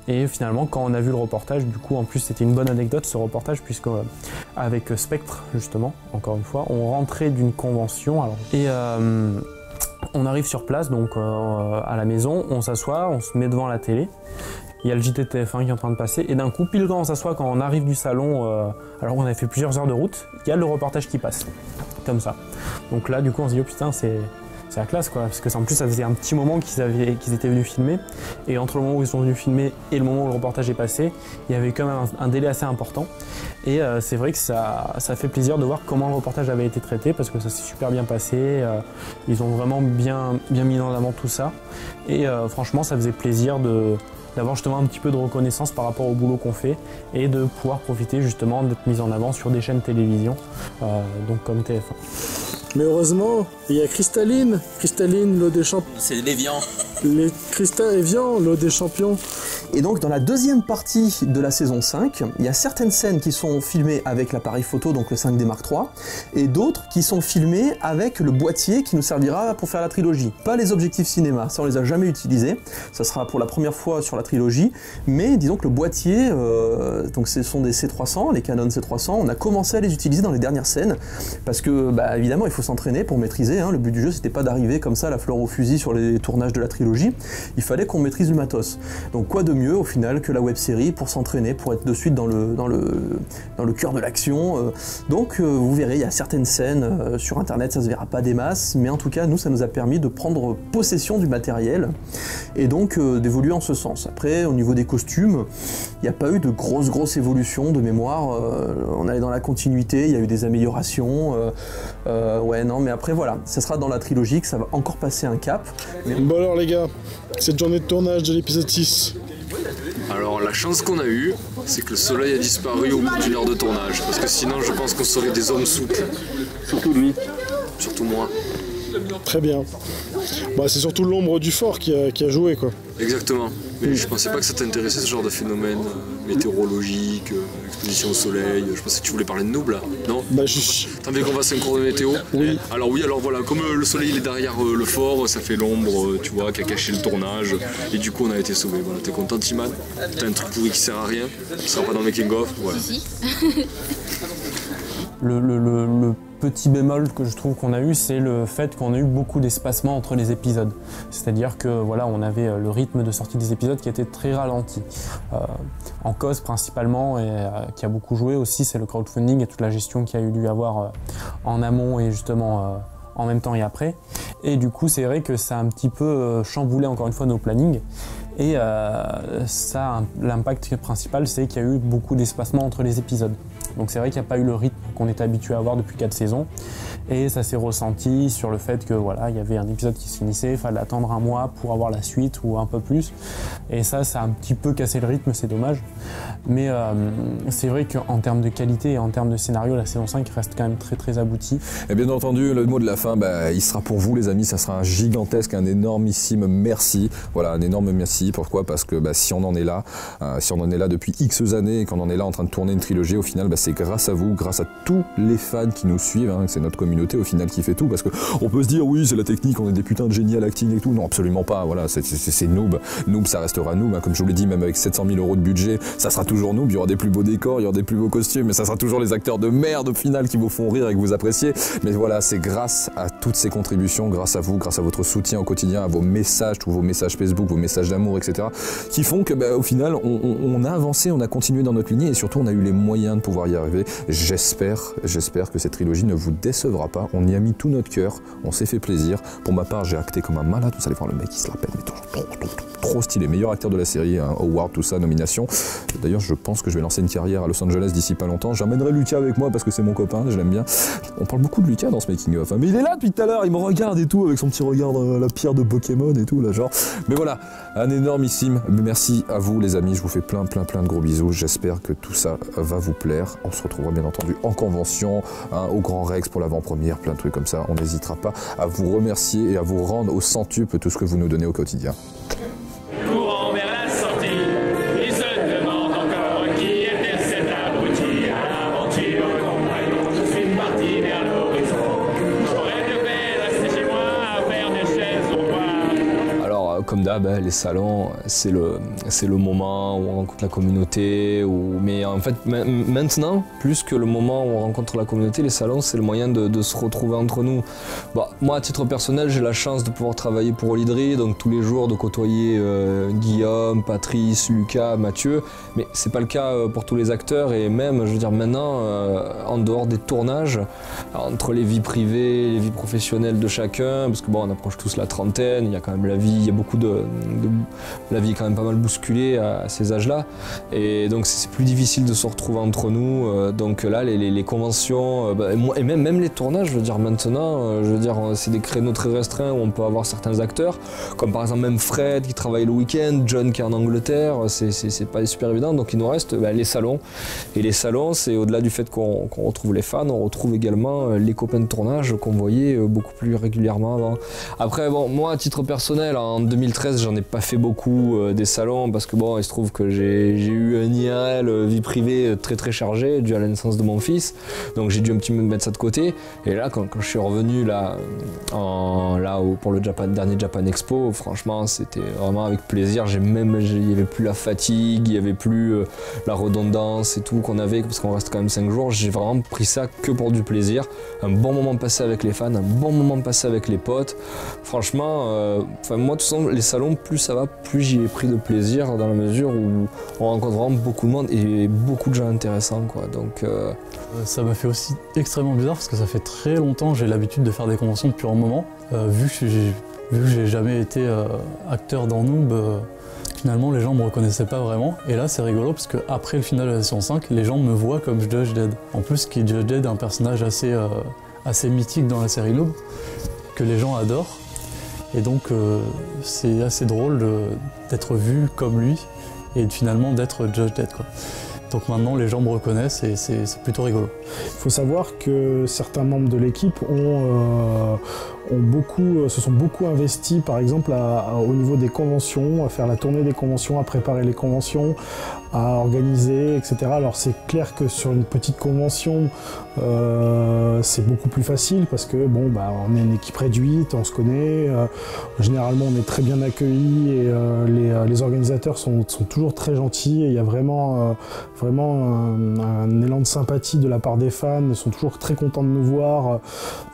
Et finalement, quand on a vu le reportage, du coup, en plus, c'était une bonne anecdote ce reportage, puisque avec Spectre, justement, encore une fois, on rentrait d'une convention. On arrive sur place, donc à la maison, on s'assoit, on se met devant la télé. Il y a le JT de TF1 qui est en train de passer, et d'un coup, pile quand on s'assoit, quand on arrive du salon, alors qu'on a fait plusieurs heures de route, il y a le reportage qui passe, comme ça. Donc là, du coup, on se dit, oh putain, c'est la classe, quoi, parce que en plus ça faisait un petit moment qu'ils étaient venus filmer, et entre le moment où ils sont venus filmer et le moment où le reportage est passé, il y avait quand même un délai assez important, et c'est vrai que ça fait plaisir de voir comment le reportage avait été traité, parce que ça s'est super bien passé, ils ont vraiment bien mis en avant tout ça, et franchement ça faisait plaisir d'avoir justement un petit peu de reconnaissance par rapport au boulot qu'on fait, et de pouvoir profiter justement d'être mis en avant sur des chaînes télévision, donc comme TF1. Mais heureusement, il y a Cristalline, l'eau des champions. C'est l'Evian. Les Cristal Evian, l'eau des champions. Et donc dans la deuxième partie de la saison 5, il y a certaines scènes qui sont filmées avec l'appareil photo, donc le 5D Mark III, et d'autres qui sont filmées avec le boîtier qui nous servira pour faire la trilogie. Pas les objectifs cinéma, ça on les a jamais utilisés, ça sera pour la première fois sur la trilogie, mais disons que le boîtier, donc ce sont des C300, les Canon C300, on a commencé à les utiliser dans les dernières scènes, parce que évidemment il faut s'entraîner pour maîtriser, le but du jeu c'était pas d'arriver comme ça la fleur au fusil sur les tournages de la trilogie, il fallait qu'on maîtrise le matos. Donc quoi de mieux au final que la web série pour s'entraîner, pour être de suite dans le cœur de l'action. Donc vous verrez, il y a certaines scènes sur internet, ça se verra pas des masses, mais en tout cas nous ça nous a permis de prendre possession du matériel et donc d'évoluer en ce sens. Après au niveau des costumes, il n'y a pas eu de grosses évolutions de mémoire, on allait dans la continuité, il y a eu des améliorations, ouais non mais après voilà, ça sera dans la trilogie que ça va encore passer un cap. Mais... Bon alors les gars, cette journée de tournage de l'épisode 6. Alors la chance qu'on a eue, c'est que le soleil a disparu au bout d'une heure de tournage, parce que sinon je pense qu'on serait des hommes souples. Surtout lui. Surtout moi. Très bien. C'est surtout l'ombre du fort qui a joué quoi. Exactement. Mais je pensais pas que ça t'intéressait ce genre de phénomène météorologique, exposition au soleil. Je pensais que tu voulais parler de Noob là, non? T'as envie qu'on fasse un cours de météo? Oui. Alors voilà, comme le soleil il est derrière le fort, ça fait l'ombre, tu vois, qui a caché le tournage. Et du coup on a été sauvés. Voilà, t'es content Timan? T'as un truc pourri qui sert à rien, qui sera pas dans le making of. Voilà. Si. Le petit bémol que je trouve qu'on a eu, c'est le fait qu'on a eu beaucoup d'espacements entre les épisodes. C'est-à-dire que voilà, on avait le rythme de sortie des épisodes qui était très ralenti. En cause principalement, et qui a beaucoup joué aussi, c'est le crowdfunding et toute la gestion qu'il y a eu dû avoir en amont et justement en même temps et après. Et du coup, c'est vrai que ça a un petit peu chamboulé encore une fois nos plannings. Et ça, l'impact principal, c'est qu'il y a eu beaucoup d'espacements entre les épisodes. Donc c'est vrai qu'il n'y a pas eu le rythme qu'on était habitué à avoir depuis 4 saisons. Et ça s'est ressenti sur le fait que voilà, il y avait un épisode qui se finissait, il fallait attendre un mois pour avoir la suite ou un peu plus. Et ça a un petit peu cassé le rythme, c'est dommage. Mais c'est vrai qu'en termes de qualité et en termes de scénario, la saison 5 reste quand même très aboutie. Et bien entendu, le mot de la fin, il sera pour vous les amis, ça sera un gigantesque, un énormissime merci. Voilà, un énorme merci. Pourquoi? Parce que si on en est là, depuis X années et qu'on en est là en train de tourner une trilogie, au final, c'est grâce à vous, grâce à tous les fans qui nous suivent, c'est notre communauté au final qui fait tout, parce qu'on peut se dire oui c'est la technique, on est des putains de génies à l'acting et tout, non absolument pas, voilà, c'est Noob, ça restera Noob, comme je vous l'ai dit, même avec 700 000 € de budget, ça sera toujours Noob, il y aura des plus beaux décors, il y aura des plus beaux costumes, mais ça sera toujours les acteurs de merde au final qui vous font rire et que vous appréciez, mais voilà, c'est grâce à toutes ces contributions, grâce à vous, grâce à votre soutien au quotidien, à vos messages, tous vos messages Facebook, vos messages d'amour, etc., qui font que au final on a avancé, on a continué dans notre lignée et surtout on a eu les moyens de pouvoir y arriver. J'espère que cette trilogie ne vous décevra pas. On y a mis tout notre cœur, on s'est fait plaisir. Pour ma part, j'ai acté comme un malade. Vous allez voir le mec, il se la pète, mais trop stylé. Meilleur acteur de la série, award, tout ça, nomination. D'ailleurs, je pense que je vais lancer une carrière à Los Angeles d'ici pas longtemps. J'emmènerai Lucas avec moi parce que c'est mon copain, je l'aime bien. On parle beaucoup de Lucas dans ce making-of, mais il est là depuis tout à l'heure, il me regarde et tout, avec son petit regard dans la pierre de Pokémon et tout, là, genre. Mais voilà, un énormissime merci à vous, les amis. Je vous fais plein de gros bisous. J'espère que tout ça va vous plaire. On se retrouvera bien entendu encore conventions, hein, au Grand Rex pour l'avant-première, plein de trucs comme ça. On n'hésitera pas à vous remercier et à vous rendre au centuple tout ce que vous nous donnez au quotidien. Courant vers la sortie, il se demande encore qui était cet abruti à l'aventure compagnon. Je suis parti vers l'horizon. J'aurais dû rester chez moi à faire des chaises au bois. Alors, comme d'hab, les salons, c'est le moment où on rencontre la communauté. Mais en fait, maintenant, plus que le moment où on rencontre la communauté, les salons, c'est le moyen de se retrouver entre nous. Bon, moi, à titre personnel, j'ai la chance de pouvoir travailler pour Olydri, donc tous les jours de côtoyer Guillaume, Patrice, Lucas, Mathieu. Mais c'est pas le cas pour tous les acteurs. Et même, je veux dire, maintenant, en dehors des tournages, entre les vies privées, les vies professionnelles de chacun, parce que bon, on approche tous la trentaine, il y a quand même la vie, il y a beaucoup la vie est quand même pas mal bousculée à ces âges-là, et donc c'est plus difficile de se retrouver entre nous. Donc là, les conventions, et même les tournages, je veux dire maintenant, c'est des créneaux très restreints où on peut avoir certains acteurs, comme par exemple même Fred qui travaille le week-end, John qui est en Angleterre, c'est pas super évident. Donc il nous reste les salons, et les salons, c'est au-delà du fait qu'on retrouve les fans, on retrouve également les copains de tournage qu'on voyait beaucoup plus régulièrement avant. Après, bon, moi à titre personnel, en 2013, j'en ai pas fait beaucoup des salons parce que bon, il se trouve que j'ai eu un IRL vie privée très très chargé dû à la naissance de mon fils, donc j'ai dû un petit peu mettre ça de côté. Et là, quand je suis revenu pour le dernier Japan Expo, franchement, c'était vraiment avec plaisir. Il n'y avait plus la fatigue, il n'y avait plus la redondance et tout qu'on avait, parce qu'on reste quand même 5 jours. J'ai vraiment pris ça que pour du plaisir, un bon moment passé avec les fans, un bon moment passé avec les potes. Franchement, moi, de toute façon, les salons, plus ça va, plus j'y ai pris de plaisir, dans la mesure où on rencontre vraiment beaucoup de monde et beaucoup de gens intéressants, quoi. Donc, ça m'a fait aussi extrêmement bizarre parce que ça fait très longtemps que j'ai l'habitude de faire des conventions depuis un moment. Vu que j'ai jamais été acteur dans Noob, finalement les gens me reconnaissaient pas vraiment. Et là c'est rigolo parce qu'après le final de la saison 5, les gens me voient comme Judge Dredd. En plus, qui est Judge Dredd, un personnage assez mythique dans la série Noob, que les gens adorent. Et donc c'est assez drôle d'être vu comme lui et finalement d'être Judge Dredd, quoi. Donc maintenant les gens me reconnaissent et c'est plutôt rigolo. Il faut savoir que certains membres de l'équipe se sont beaucoup investis, par exemple au niveau des conventions, à faire la tournée des conventions, à préparer les conventions, à organiser, etc. Alors c'est clair que sur une petite convention, c'est beaucoup plus facile parce que bon, on est une équipe réduite, on se connaît, généralement on est très bien accueillis et les organisateurs sont toujours très gentils et il y a vraiment un élan de sympathie de la part des fans. Ils sont toujours très contents de nous voir.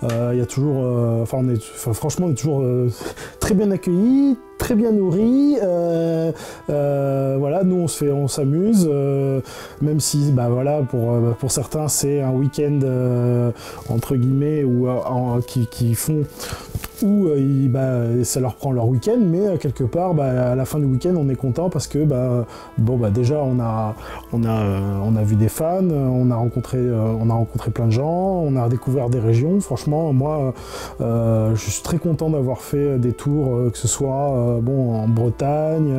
Il y a toujours, franchement, on est toujours très bien accueillis, très bien nourris. Voilà, nous on s'amuse, même si pour certains c'est un week-end entre guillemets qui font où ça leur prend leur week-end, mais quelque part à la fin du week-end on est content parce que déjà on a vu des fans, on a rencontré plein de gens, on a découvert des régions. Franchement, moi je suis très content d'avoir fait des tours, que ce soit en Bretagne,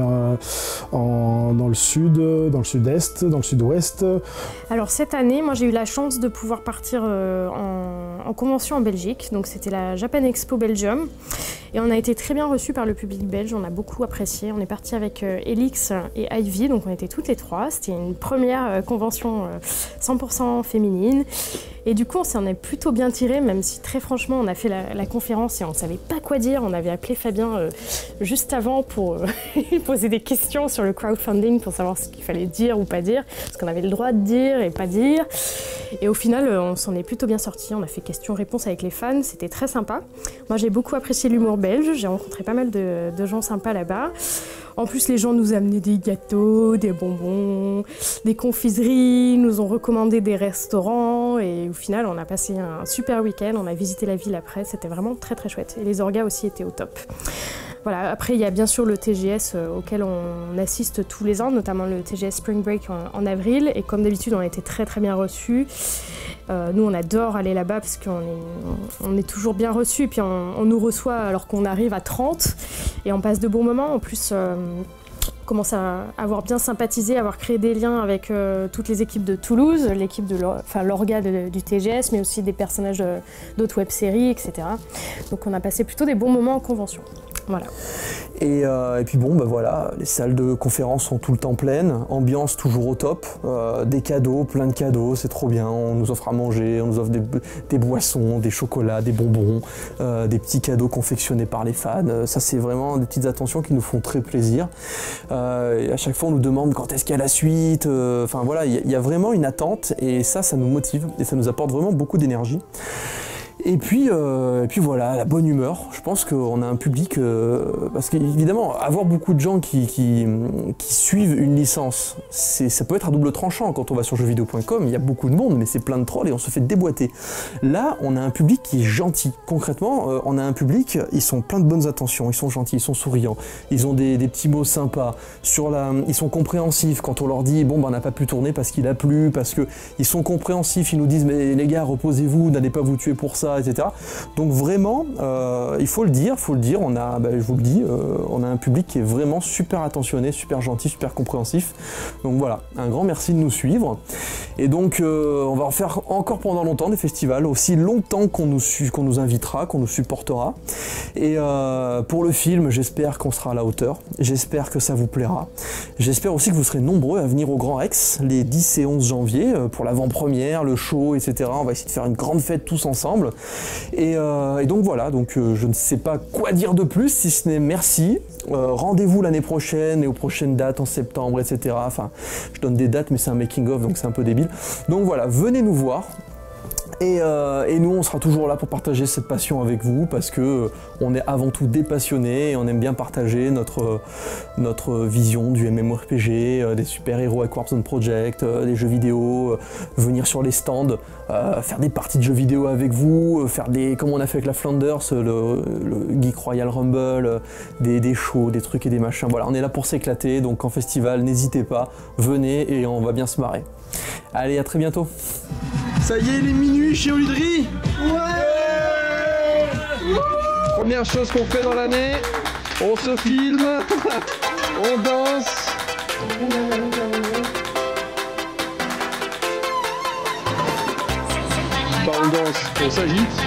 dans le sud, dans le sud-est, dans le sud-ouest. Alors cette année, moi j'ai eu la chance de pouvoir partir en convention en Belgique, donc c'était la Japan Expo Belgium, et on a été très bien reçus par le public belge, on a beaucoup apprécié. On est parti avec Elix et Ivy, donc on était toutes les trois. C'était une première convention 100% féminine. Et du coup, on s'en est plutôt bien tiré, même si très franchement, on a fait la conférence et on ne savait pas quoi dire. On avait appelé Fabien juste avant pour lui poser des questions sur le crowdfunding, pour savoir ce qu'il fallait dire ou pas dire, ce qu'on avait le droit de dire et pas dire. Et au final, on s'en est plutôt bien sorti. On a fait questions-réponses avec les fans, c'était très sympa. Moi, j'ai beaucoup apprécié l'humour belge. J'ai rencontré pas mal de gens sympas là-bas. En plus, les gens nous amenaient des gâteaux, des bonbons, des confiseries, nous ont recommandé des restaurants et au final, on a passé un super week-end. On a visité la ville après, c'était vraiment très très chouette. Et les orgas aussi étaient au top. Voilà. Après, il y a bien sûr le TGS auquel on assiste tous les ans, notamment le TGS Spring Break en avril. Et comme d'habitude, on a été très très bien reçus. Nous, on adore aller là-bas parce qu'on est toujours bien reçus. Et puis, on nous reçoit alors qu'on arrive à 30 et on passe de bons moments. En plus, commence à avoir bien sympathisé, à avoir créé des liens avec toutes les équipes de Toulouse, l'équipe de l'orga du TGS, mais aussi des personnages d'autres web-séries, etc. Donc on a passé plutôt des bons moments en convention. Voilà. Et puis bon, bah voilà, les salles de conférence sont tout le temps pleines, ambiance toujours au top, des cadeaux, plein de cadeaux, c'est trop bien, on nous offre à manger, on nous offre des boissons, des chocolats, des bonbons, des petits cadeaux confectionnés par les fans, ça c'est vraiment des petites attentions qui nous font très plaisir. Et à chaque fois on nous demande quand est-ce qu'il y a la suite, enfin voilà, il y a vraiment une attente et ça nous motive et ça nous apporte vraiment beaucoup d'énergie. Et puis voilà, la bonne humeur. Je pense qu'on a un public, parce qu'évidemment, avoir beaucoup de gens qui suivent une licence, ça peut être à double tranchant. Quand on va sur jeuxvideo.com, il y a beaucoup de monde, mais c'est plein de trolls et on se fait déboîter. Là, on a un public qui est gentil. Concrètement, on a un public, ils sont plein de bonnes intentions, ils sont gentils, ils sont souriants, ils ont des petits mots sympas. Ils sont compréhensifs quand on leur dit bon, on n'a pas pu tourner parce qu'il a plu, parce qu'ils sont compréhensifs, ils nous disent mais les gars, reposez-vous, n'allez pas vous tuer pour ça. Etc. Donc vraiment, il faut le dire, on a, je vous le dis, on a un public qui est vraiment super attentionné, super gentil, super compréhensif. Donc voilà, un grand merci de nous suivre. Et donc on va en faire encore pendant longtemps des festivals, aussi longtemps qu'on nous invitera, qu'on nous supportera. Et pour le film, j'espère qu'on sera à la hauteur, j'espère que ça vous plaira. J'espère aussi que vous serez nombreux à venir au Grand Rex les 10 et 11 janvier pour l'avant-première, le show, etc. On va essayer de faire une grande fête tous ensemble. Et donc voilà, je ne sais pas quoi dire de plus si ce n'est merci. Rendez-vous l'année prochaine et aux prochaines dates en septembre, etc. Enfin, je donne des dates mais c'est un making-of donc c'est un peu débile. Donc voilà, venez nous voir. Et nous, on sera toujours là pour partager cette passion avec vous parce que on est avant tout des passionnés et on aime bien partager notre vision du MMORPG, des super-héros avec Warzone Project, des jeux vidéo, venir sur les stands, faire des parties de jeux vidéo avec vous, faire comme on a fait avec la Flanders, le Geek Royal Rumble, des shows, des trucs et des machins. Voilà, on est là pour s'éclater, donc en festival, n'hésitez pas, venez et on va bien se marrer. Allez, à très bientôt. Ça y est, il est minuit chez Olydri. Ouais. Première chose qu'on fait dans l'année, on se filme, on danse. Bah on danse, on s'agite.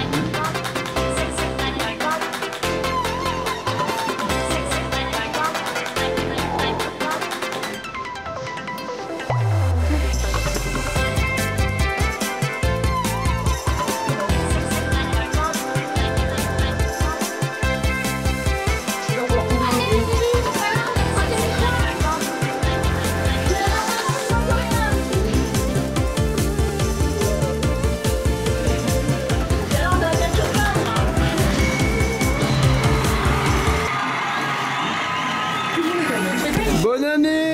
Bonne année!